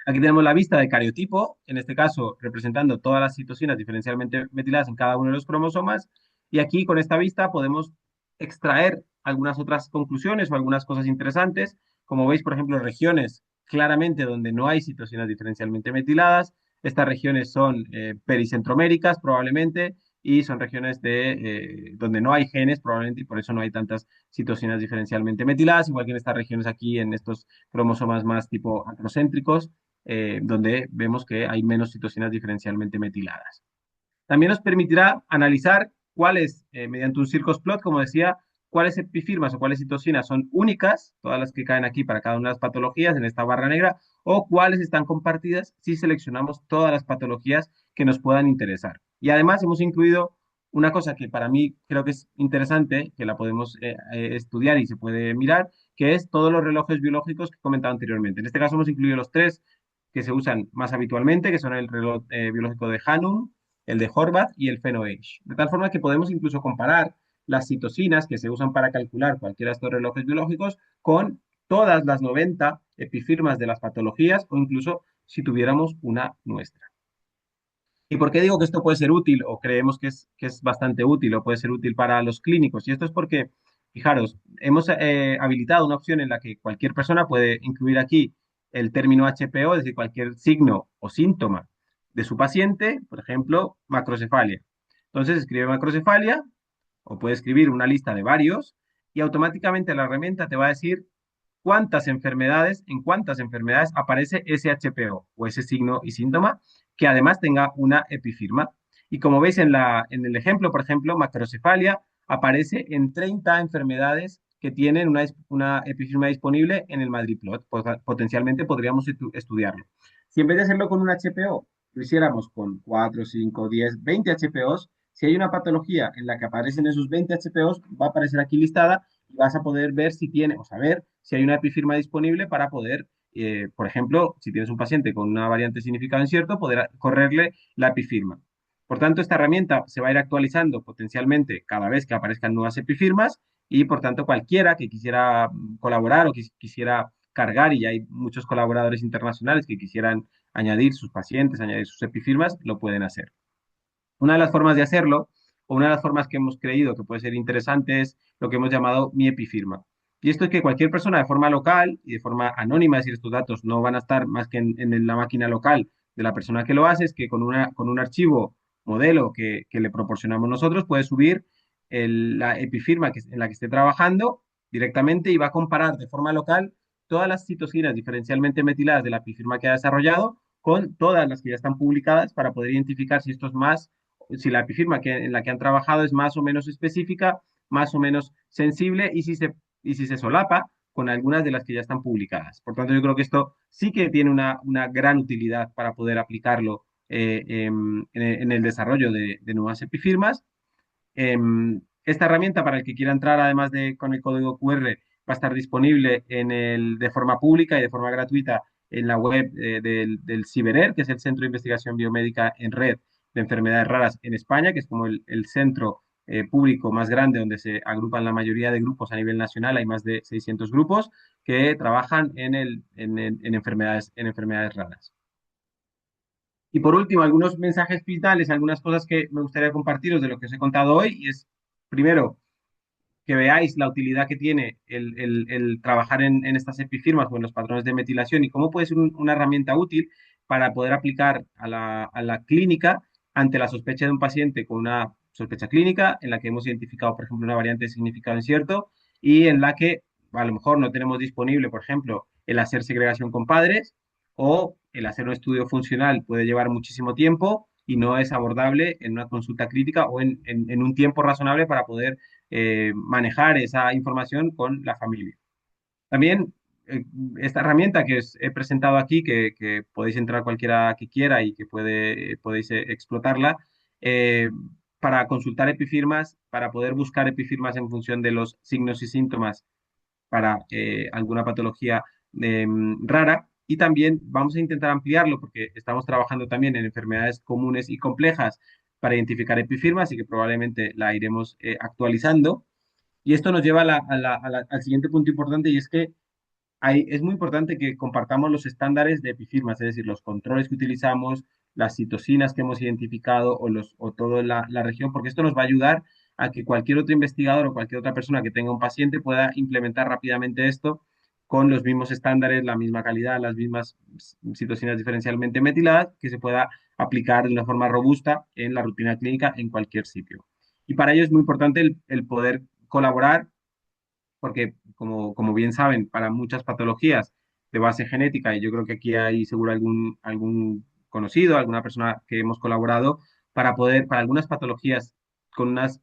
Aquí tenemos la vista de cariotipo, en este caso representando todas las citocinas diferencialmente metiladas en cada uno de los cromosomas. Y aquí con esta vista podemos extraer algunas otras conclusiones o algunas cosas interesantes. Como veis, por ejemplo, regiones claramente donde no hay citocinas diferencialmente metiladas. Estas regiones son pericentroméricas probablemente y son regiones donde no hay genes probablemente y por eso no hay tantas citocinas diferencialmente metiladas, igual que en estas regiones aquí, en estos cromosomas más tipo acrocéntricos donde vemos que hay menos citocinas diferencialmente metiladas. También nos permitirá analizar cuáles, mediante un circosplot, como decía, cuáles epifirmas o cuáles citocinas son únicas, todas las que caen aquí para cada una de las patologías en esta barra negra, o cuáles están compartidas si seleccionamos todas las patologías que nos puedan interesar. Y además hemos incluido una cosa que para mí creo que es interesante, que la podemos estudiar y se puede mirar, que es todos los relojes biológicos que he comentado anteriormente. En este caso hemos incluido los tres que se usan más habitualmente, que son el reloj biológico de Hannum, el de Horvath y el PhenoAge. De tal forma que podemos incluso comparar las citocinas que se usan para calcular cualquiera de estos relojes biológicos con todas las 90 epifirmas de las patologías o incluso si tuviéramos una nuestra. ¿Y por qué digo que esto puede ser útil o creemos que es bastante útil o puede ser útil para los clínicos? Y esto es porque, fijaros, hemos habilitado una opción en la que cualquier persona puede incluir aquí el término HPO, es decir, cualquier signo o síntoma de su paciente, por ejemplo, macrocefalia. Entonces escribe macrocefalia o puede escribir una lista de varios y automáticamente la herramienta te va a decir en cuántas enfermedades aparece ese HPO o ese signo y síntoma que además tenga una epifirma. Y como veis en el ejemplo, por ejemplo, macrocefalia aparece en 30 enfermedades que tienen una epifirma disponible en el MadriPlot. Potencialmente podríamos estudiarlo. Si en vez de hacerlo con un HPO, lo hiciéramos con 4, 5, 10, 20 HPOs, si hay una patología en la que aparecen esos 20 HPOs, va a aparecer aquí listada y vas a poder ver si tiene o saber si hay una epifirma disponible para poder, por ejemplo, si tienes un paciente con una variante significado incierto, poder correrle la epifirma. Por tanto, esta herramienta se va a ir actualizando potencialmente cada vez que aparezcan nuevas epifirmas y, por tanto, cualquiera que quisiera colaborar o que quisiera cargar, y ya hay muchos colaboradores internacionales que quisieran añadir sus pacientes, añadir sus epifirmas, lo pueden hacer. Una de las formas de hacerlo, o una de las formas que hemos creído que puede ser interesante, es lo que hemos llamado mi epifirma. Y esto es que cualquier persona de forma local y de forma anónima, es decir, estos datos no van a estar más que en la máquina local de la persona que lo hace, es que con un archivo modelo que le proporcionamos nosotros puede subir la epifirma en la que esté trabajando directamente y va a comparar de forma local todas las citocinas diferencialmente metiladas de la epifirma que ha desarrollado con todas las que ya están publicadas para poder identificar si esto es más si la epifirma en la que han trabajado es más o menos específica, más o menos sensible y si se solapa con algunas de las que ya están publicadas. Por tanto, yo creo que esto sí que tiene una gran utilidad para poder aplicarlo en el desarrollo de nuevas epifirmas. Esta herramienta, para el que quiera entrar, además de con el código QR, va a estar disponible de forma pública y de forma gratuita en la web del CIBERER, que es el Centro de Investigación Biomédica en Red de Enfermedades Raras en España, que es como el centro público más grande donde se agrupan la mayoría de grupos a nivel nacional. Hay más de 600 grupos que trabajan en enfermedades raras. Y por último, algunos mensajes finales, algunas cosas que me gustaría compartiros de lo que os he contado hoy. Y es, primero, que veáis la utilidad que tiene el trabajar en estas epifirmas o en los patrones de metilación y cómo puede ser una herramienta útil para poder aplicar a la clínica ante la sospecha de un paciente con una sospecha clínica en la que hemos identificado, por ejemplo, una variante de significado incierto y en la que a lo mejor no tenemos disponible, por ejemplo, el hacer segregación con padres o el hacer un estudio funcional puede llevar muchísimo tiempo y no es abordable en una consulta crítica o en un tiempo razonable para poder manejar esa información con la familia. También esta herramienta que os he presentado aquí, que podéis entrar cualquiera que quiera y que podéis explotarla, eh, para consultar epifirmas, para poder buscar epifirmas en función de los signos y síntomas para alguna patología rara. Y también vamos a intentar ampliarlo porque estamos trabajando también en enfermedades comunes y complejas para identificar epifirmas y que probablemente la iremos actualizando. Y esto nos lleva al siguiente punto importante y es que es muy importante que compartamos los estándares de epifirmas, es decir, los controles que utilizamos, las citosinas que hemos identificado o toda la región, porque esto nos va a ayudar a que cualquier otro investigador o cualquier otra persona que tenga un paciente pueda implementar rápidamente esto con los mismos estándares, la misma calidad, las mismas citosinas diferencialmente metiladas, que se pueda aplicar de una forma robusta en la rutina clínica en cualquier sitio. Y para ello es muy importante el poder colaborar porque como bien saben, para muchas patologías de base genética, y yo creo que aquí hay seguro algún conocido, alguna persona que hemos colaborado, para algunas patologías con unas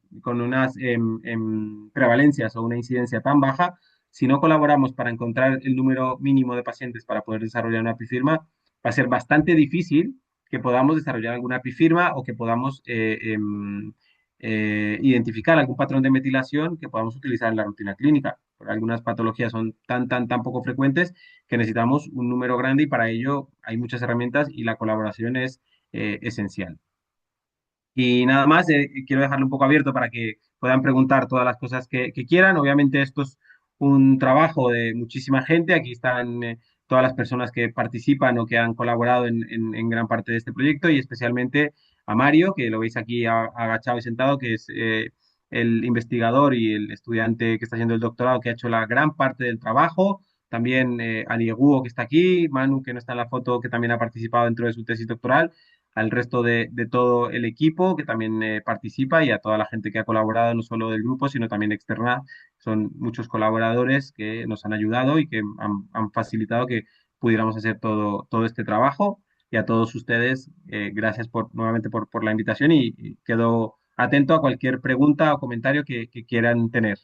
prevalencias o una incidencia tan baja, si no colaboramos para encontrar el número mínimo de pacientes para poder desarrollar una epifirma, va a ser bastante difícil que podamos desarrollar alguna epifirma o que podamos identificar algún patrón de metilación que podamos utilizar en la rutina clínica. Porque algunas patologías son tan poco frecuentes que necesitamos un número grande y para ello hay muchas herramientas y la colaboración es esencial. Y nada más, quiero dejarlo un poco abierto para que puedan preguntar todas las cosas que quieran. Obviamente esto es un trabajo de muchísima gente. Aquí están todas las personas que participan o que han colaborado en gran parte de este proyecto y especialmente a Mario, que lo veis aquí agachado y sentado, que es el investigador y el estudiante que está haciendo el doctorado, que ha hecho la gran parte del trabajo. También a Diego, que está aquí, Manu, que no está en la foto, que también ha participado dentro de su tesis doctoral, al resto de todo el equipo que también participa y a toda la gente que ha colaborado, no solo del grupo, sino también externa. Son muchos colaboradores que nos han ayudado y que han facilitado que pudiéramos hacer todo este trabajo. Y a todos ustedes, gracias nuevamente por la invitación y quedo atento a cualquier pregunta o comentario que quieran tener.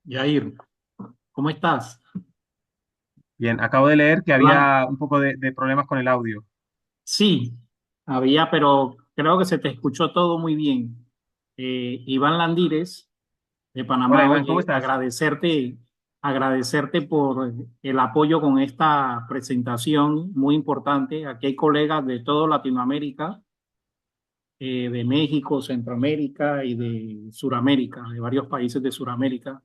Yair, ¿cómo estás? Bien, acabo de leer que Hola. había un poco de problemas con el audio. Sí, había, pero creo que se te escuchó todo muy bien. Iván Landírez, de Hola Panamá, Iván, ¿cómo oye, estás? agradecerte por el apoyo con esta presentación muy importante. Aquí hay colegas de toda Latinoamérica, de México, Centroamérica y de Suramérica, de varios países de Suramérica,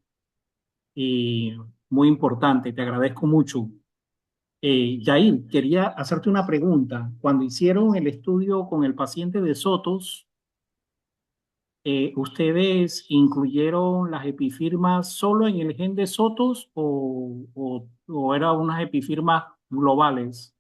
y muy importante. Te agradezco mucho. Yair, quería hacerte una pregunta. Cuando hicieron el estudio con el paciente de Sotos, ¿ustedes incluyeron las epifirmas solo en el gen de Sotos o eran unas epifirmas globales?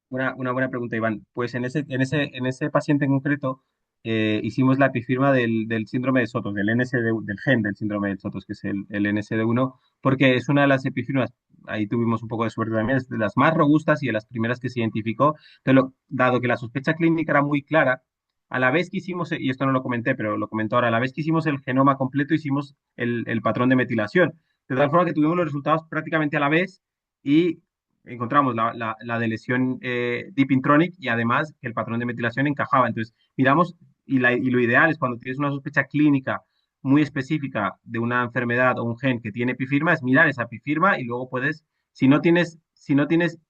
Una buena pregunta, Iván. Pues en ese paciente en concreto hicimos la epifirma del síndrome de Sotos, del NSD, del gen del síndrome de Sotos, que es el NSD1, porque es una de las epifirmas, ahí tuvimos un poco de suerte también, es de las más robustas y de las primeras que se identificó, pero dado que la sospecha clínica era muy clara, a la vez que hicimos, y esto no lo comenté, pero lo comento ahora, a la vez que hicimos el genoma completo, hicimos el patrón de metilación. De tal forma que tuvimos los resultados prácticamente a la vez y encontramos la de lesión deep intronic y además que el patrón de metilación encajaba. Entonces, miramos y lo ideal es cuando tienes una sospecha clínica muy específica de una enfermedad o un gen que tiene epifirma, es mirar esa epifirma y luego puedes, si no tienes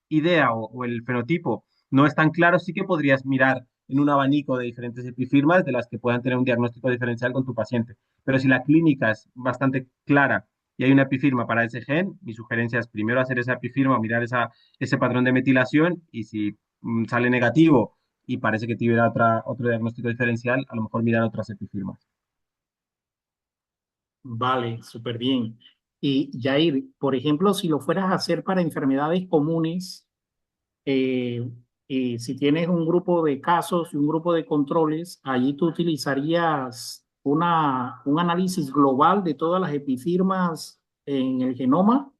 idea o el fenotipo no es tan claro, sí que podrías mirar en un abanico de diferentes epifirmas de las que puedan tener un diagnóstico diferencial con tu paciente. Pero si la clínica es bastante clara y hay una epifirma para ese gen, mi sugerencia es primero hacer esa epifirma, mirar ese patrón de metilación y si sale negativo y parece que tiene otro diagnóstico diferencial, a lo mejor mirar otras epifirmas. Vale, súper bien. Y Yair, por ejemplo, si lo fueras a hacer para enfermedades comunes, eh, y si tienes un grupo de casos y un grupo de controles, allí tú utilizarías un análisis global de todas las epifirmas en el genoma,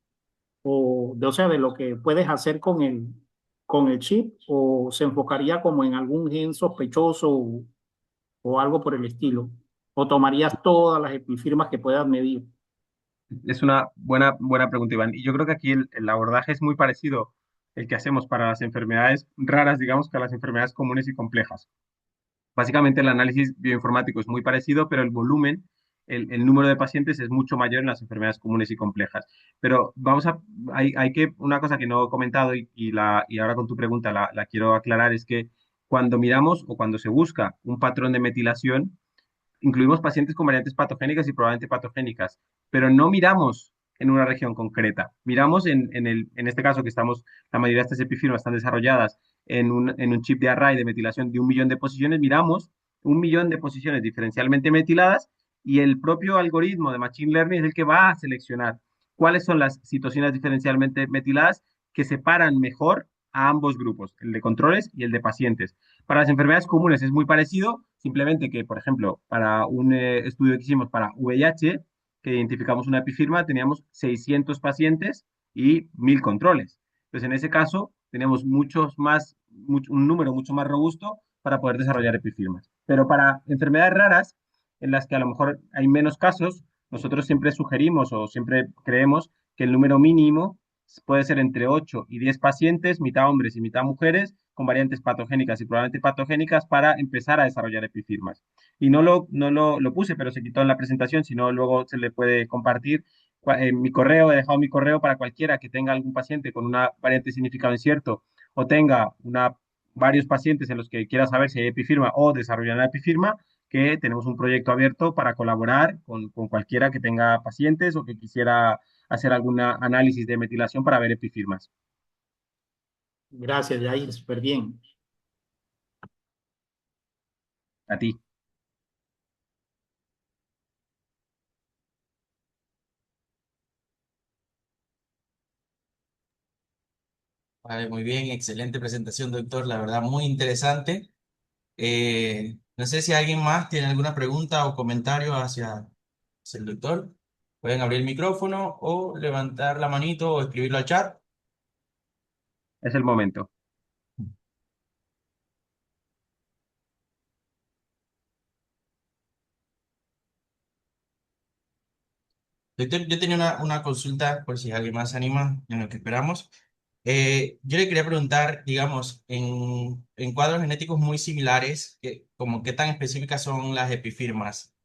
o sea, de lo que puedes hacer con el chip, o se enfocaría como en algún gen sospechoso o algo por el estilo, o tomarías todas las epifirmas que puedas medir. Es una buena pregunta, Iván. Y yo creo que aquí el abordaje es muy parecido el que hacemos para las enfermedades raras, digamos, que a las enfermedades comunes y complejas. Básicamente el análisis bioinformático es muy parecido, pero el volumen, el número de pacientes es mucho mayor en las enfermedades comunes y complejas. Pero hay que, una cosa que no he comentado y ahora con tu pregunta la quiero aclarar es que cuando miramos o cuando se busca un patrón de metilación, incluimos pacientes con variantes patogénicas y probablemente patogénicas, pero no miramos en una región concreta. Miramos en este caso que la mayoría de estas epifirmas están desarrolladas en un chip de array de metilación de 1 millón de posiciones, miramos 1 millón de posiciones diferencialmente metiladas y el propio algoritmo de Machine Learning es el que va a seleccionar cuáles son las citosinas diferencialmente metiladas que separan mejor a ambos grupos, el de controles y el de pacientes. Para las enfermedades comunes es muy parecido, simplemente que, por ejemplo, para un estudio que hicimos para VIH, que identificamos una epifirma, teníamos 600 pacientes y 1.000 controles. Entonces, en ese caso, tenemos un número mucho más robusto para poder desarrollar epifirmas. Pero para enfermedades raras, en las que a lo mejor hay menos casos, nosotros siempre sugerimos o siempre creemos que el número mínimo puede ser entre 8 y 10 pacientes, mitad hombres y mitad mujeres, con variantes patogénicas y probablemente patogénicas para empezar a desarrollar epifirmas. Y no lo puse, pero se quitó en la presentación, si no luego se le puede compartir. En mi correo, he dejado mi correo para cualquiera que tenga algún paciente con una variante de significado incierto o tenga varios pacientes en los que quiera saber si hay epifirma o desarrollar una epifirma, que tenemos un proyecto abierto para colaborar con cualquiera que tenga pacientes o que quisiera hacer algún análisis de metilación para ver epifirmas. Gracias, Jair, súper bien. A ti. Vale, muy bien, excelente presentación, doctor. La verdad, muy interesante. No sé si alguien más tiene alguna pregunta o comentario hacia el doctor. Pueden abrir el micrófono o levantar la manito o escribirlo al chat. Es el momento. Doctor, yo tenía una consulta por si alguien más se anima en lo que esperamos. Yo le quería preguntar, digamos, en cuadros genéticos muy similares, como qué tan específicas son las epifirmas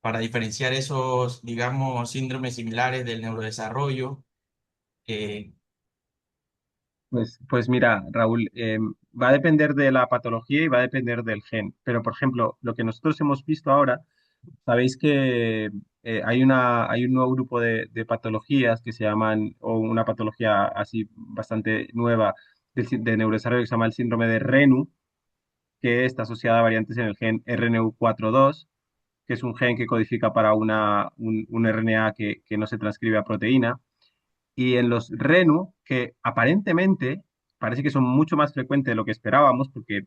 para diferenciar esos, digamos, síndromes similares del neurodesarrollo. Eh, Pues mira, Raúl, va a depender de la patología y va a depender del gen. Pero, por ejemplo, lo que nosotros hemos visto ahora, sabéis que hay un nuevo grupo de patologías que se llaman, o una patología así bastante nueva de neurodesarrollo que se llama el síndrome de Renu, que está asociada a variantes en el gen RNU42, que es un gen que codifica para un RNA que no se transcribe a proteína. Y en los RENU, que aparentemente parece que son mucho más frecuentes de lo que esperábamos, porque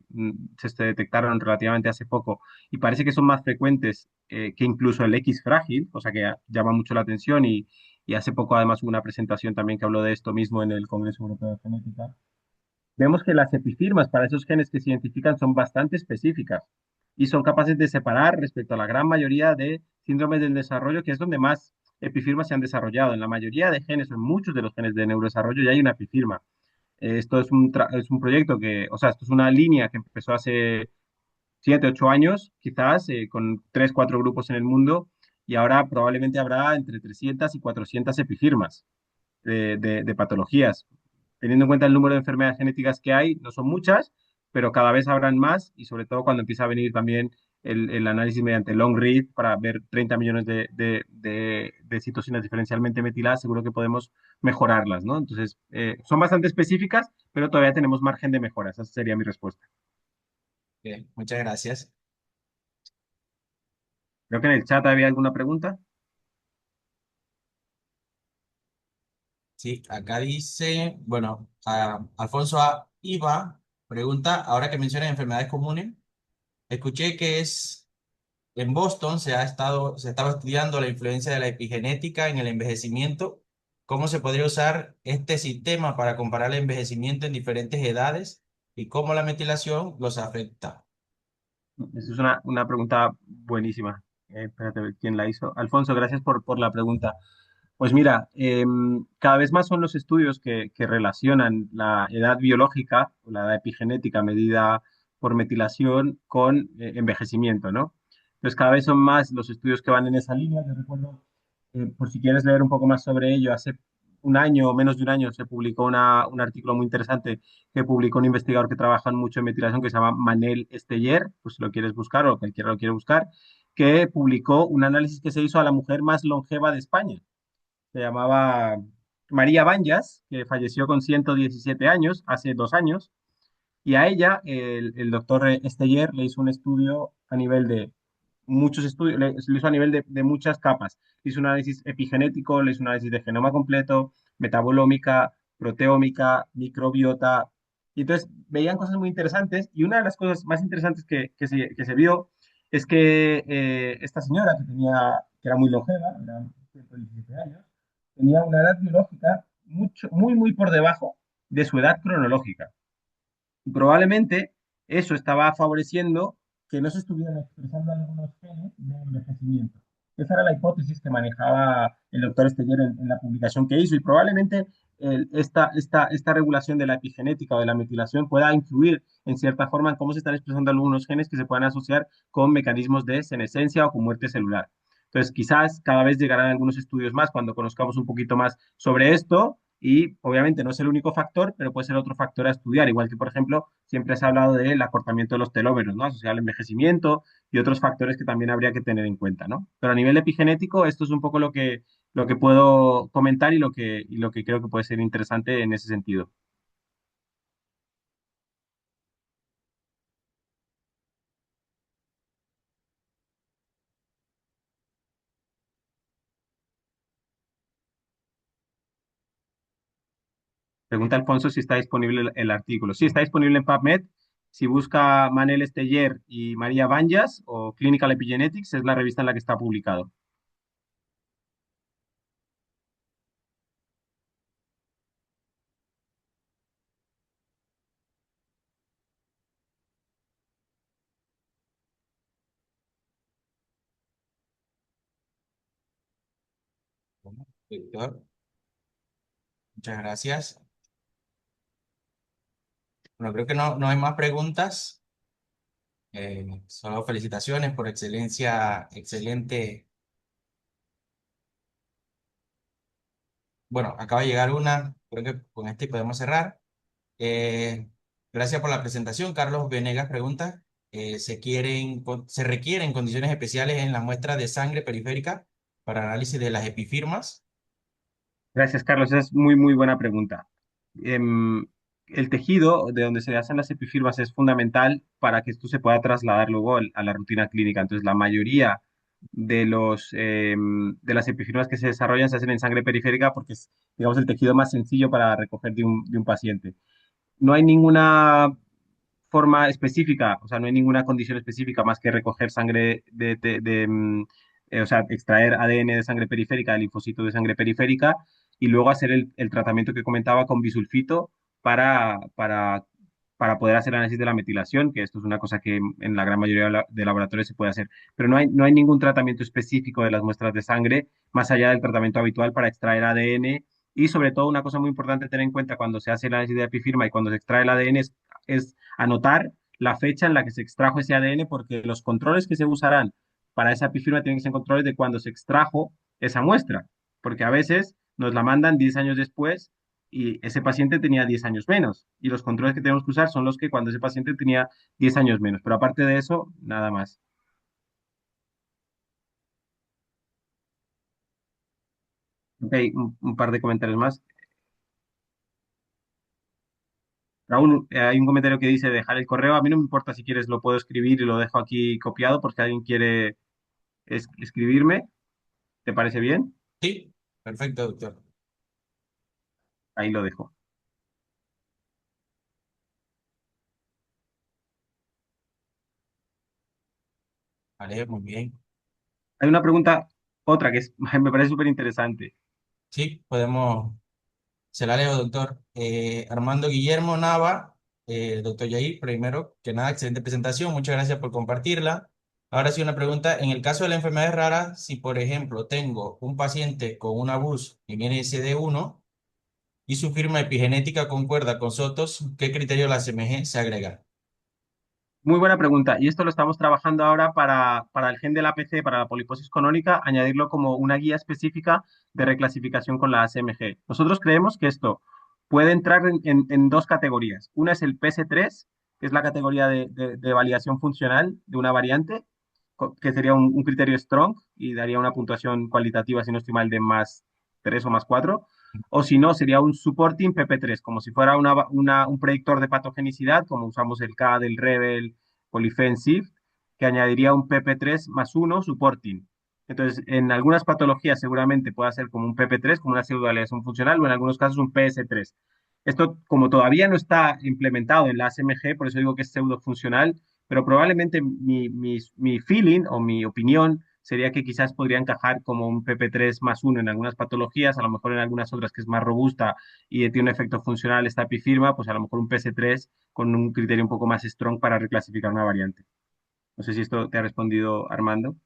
se detectaron relativamente hace poco, y parece que son más frecuentes que incluso el X frágil, cosa que llama mucho la atención, y hace poco además hubo una presentación también que habló de esto mismo en el Congreso Europeo de Genética. Vemos que las epifirmas para esos genes que se identifican son bastante específicas y son capaces de separar respecto a la gran mayoría de síndromes del desarrollo, que es donde más epifirmas se han desarrollado. En la mayoría de genes, o en muchos de los genes de neurodesarrollo, ya hay una epifirma. Esto es un proyecto o sea, esto es una línea que empezó hace 7, 8 años, quizás, con 3, 4 grupos en el mundo, y ahora probablemente habrá entre 300 y 400 epifirmas de patologías. Teniendo en cuenta el número de enfermedades genéticas que hay, no son muchas, pero cada vez habrán más y sobre todo cuando empieza a venir también el análisis mediante long read para ver 30 millones de citocinas diferencialmente metiladas, seguro que podemos mejorarlas, ¿no? Entonces, son bastante específicas, pero todavía tenemos margen de mejora. Esa sería mi respuesta. Bien, muchas gracias. Creo que en el chat había alguna pregunta. Sí, acá dice, bueno, Alfonso Iva pregunta, ahora que mencionas enfermedades comunes, escuché que en Boston se estaba estudiando la influencia de la epigenética en el envejecimiento. ¿Cómo se podría usar este sistema para comparar el envejecimiento en diferentes edades y cómo la metilación los afecta? Esa es una pregunta buenísima. Espérate a ver quién la hizo. Alfonso, gracias por la pregunta. Pues mira, cada vez más son los estudios que relacionan la edad biológica o la edad epigenética medida por metilación con envejecimiento, ¿no? Entonces cada vez son más los estudios que van en esa línea. Te recuerdo, por si quieres leer un poco más sobre ello, hace un año o menos de un año se publicó un artículo muy interesante que publicó un investigador que trabaja mucho en metilación que se llama Manel Esteller, pues si lo quieres buscar o cualquiera lo quiere buscar, que publicó un análisis que se hizo a la mujer más longeva de España. Se llamaba María Banjas, que falleció con 117 años, hace 2 años, y a ella el doctor Esteller le hizo un estudio a nivel de muchos estudios, le hizo a nivel de muchas capas. Le hizo un análisis epigenético, le hizo un análisis de genoma completo, metabolómica, proteómica, microbiota, y entonces veían cosas muy interesantes, y una de las cosas más interesantes que se vio es que esta señora que era muy longeva, era 117 años, tenía una edad biológica muy por debajo de su edad cronológica. Y probablemente eso estaba favoreciendo que no se estuvieran expresando algunos genes de envejecimiento. Esa era la hipótesis que manejaba el doctor Esteller en la publicación que hizo y probablemente esta regulación de la epigenética o de la metilación pueda influir en cierta forma en cómo se están expresando algunos genes que se puedan asociar con mecanismos de senescencia o con muerte celular. Entonces, quizás cada vez llegarán algunos estudios más cuando conozcamos un poquito más sobre esto y obviamente no es el único factor, pero puede ser otro factor a estudiar, igual que, por ejemplo, siempre se ha hablado del acortamiento de los telómeros, ¿no? Asociado al envejecimiento y otros factores que también habría que tener en cuenta, ¿no? Pero a nivel epigenético, esto es un poco lo que puedo comentar y lo que creo que puede ser interesante en ese sentido. Pregunta Alfonso si está disponible el artículo. Sí, está disponible en PubMed. Si busca Manel Esteller y María Banjas o Clinical Epigenetics, es la revista en la que está publicado. Bueno, doctor, muchas gracias. Bueno, creo que no hay más preguntas. Solo felicitaciones por excelencia, excelente. Bueno, acaba de llegar una, creo que con este podemos cerrar. Eh, Gracias por la presentación. Carlos Venegas pregunta, ¿se requieren condiciones especiales en las muestras de sangre periférica para análisis de las epifirmas? Gracias, Carlos. Esa es muy buena pregunta. Em, el tejido de donde se hacen las epifirmas es fundamental para que esto se pueda trasladar luego a la rutina clínica. Entonces, la mayoría de las epifirmas que se desarrollan se hacen en sangre periférica porque es, digamos, el tejido más sencillo para recoger de un paciente. No hay ninguna forma específica, o sea, no hay ninguna condición específica más que recoger sangre o sea, extraer ADN de sangre periférica, de linfocitos de sangre periférica, y luego hacer el tratamiento que comentaba con bisulfito para poder hacer análisis de la metilación, que esto es una cosa que en la gran mayoría de laboratorios se puede hacer. Pero no hay ningún tratamiento específico de las muestras de sangre, más allá del tratamiento habitual para extraer ADN. Y sobre todo, una cosa muy importante a tener en cuenta cuando se hace el análisis de epifirma y cuando se extrae el ADN es anotar la fecha en la que se extrajo ese ADN, porque los controles que se usarán para esa epifirma tienen que ser controles de cuando se extrajo esa muestra, porque a veces nos la mandan 10 años después y ese paciente tenía 10 años menos, y los controles que tenemos que usar son los que cuando ese paciente tenía 10 años menos, pero aparte de eso, nada más. Ok, un par de comentarios más. Raúl, hay un comentario que dice dejar el correo. A mí no me importa si quieres, lo puedo escribir y lo dejo aquí copiado por si alguien quiere escribirme. ¿Te parece bien? Sí, perfecto, doctor. Ahí lo dejo. Vale, muy bien. Hay una pregunta, otra que me parece súper interesante. Sí, podemos, se la leo, doctor. Armando Guillermo Nava, doctor Yair, primero que nada, excelente presentación, muchas gracias por compartirla. Ahora sí una pregunta, en el caso de la enfermedad rara, si por ejemplo tengo un paciente con una BUS en NSD1 y su firma epigenética concuerda con SOTOS, ¿qué criterio de la CMG se agrega? Muy buena pregunta. Y esto lo estamos trabajando ahora para el gen del APC, para la poliposis conónica, añadirlo como una guía específica de reclasificación con la ASMG. Nosotros creemos que esto puede entrar en dos categorías. Una es el PS3, que es la categoría de validación funcional de una variante, que sería un criterio strong y daría una puntuación cualitativa, si no estoy mal, de más 3 o más 4. O si no, sería un supporting PP3, como si fuera un predictor de patogenicidad, como usamos el K del Rebel, Polyfen Shift, que añadiría un PP3 más 1 supporting. Entonces, en algunas patologías seguramente pueda ser como un PP3, como una pseudovalidación funcional, o en algunos casos un PS3. Esto, como todavía no está implementado en la ASMG, por eso digo que es pseudofuncional, pero probablemente mi feeling o mi opinión sería que quizás podría encajar como un PP3 más uno en algunas patologías, a lo mejor en algunas otras que es más robusta y tiene un efecto funcional esta epifirma, pues a lo mejor un PS3 con un criterio un poco más strong para reclasificar una variante. No sé si esto te ha respondido, Armando.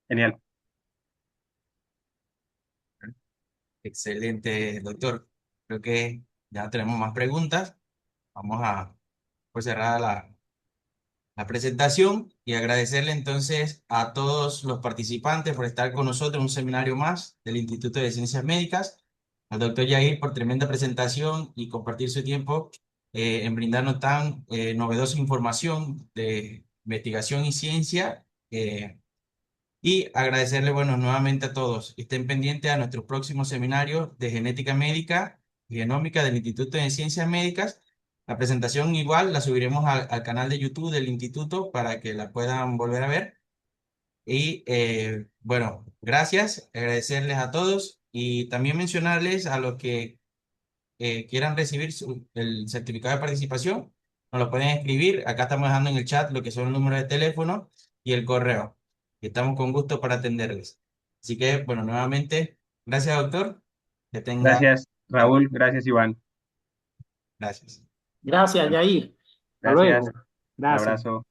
Genial. Excelente, doctor. Creo que ya no tenemos más preguntas. Vamos a pues, cerrar la presentación y agradecerle entonces a todos los participantes por estar con nosotros en un seminario más del Instituto de Ciencias Médicas, al doctor Yair por tremenda presentación y compartir su tiempo en brindarnos tan novedosa información de investigación y ciencia. Y agradecerle, bueno, nuevamente a todos. Estén pendientes a nuestro próximo seminario de genética médica y genómica del Instituto de Ciencias Médicas. La presentación igual la subiremos al canal de YouTube del instituto para que la puedan volver a ver. Y bueno, gracias, agradecerles a todos y también mencionarles a los que quieran recibir el certificado de participación, nos lo pueden escribir. Acá estamos dejando en el chat lo que son el número de teléfono y el correo. Y estamos con gusto para atenderles. Así que, bueno, nuevamente, gracias, doctor. Que tenga. Gracias, Raúl. Gracias, Iván. Gracias. Gracias, Yair. Hasta Gracias. luego. Un Gracias. abrazo.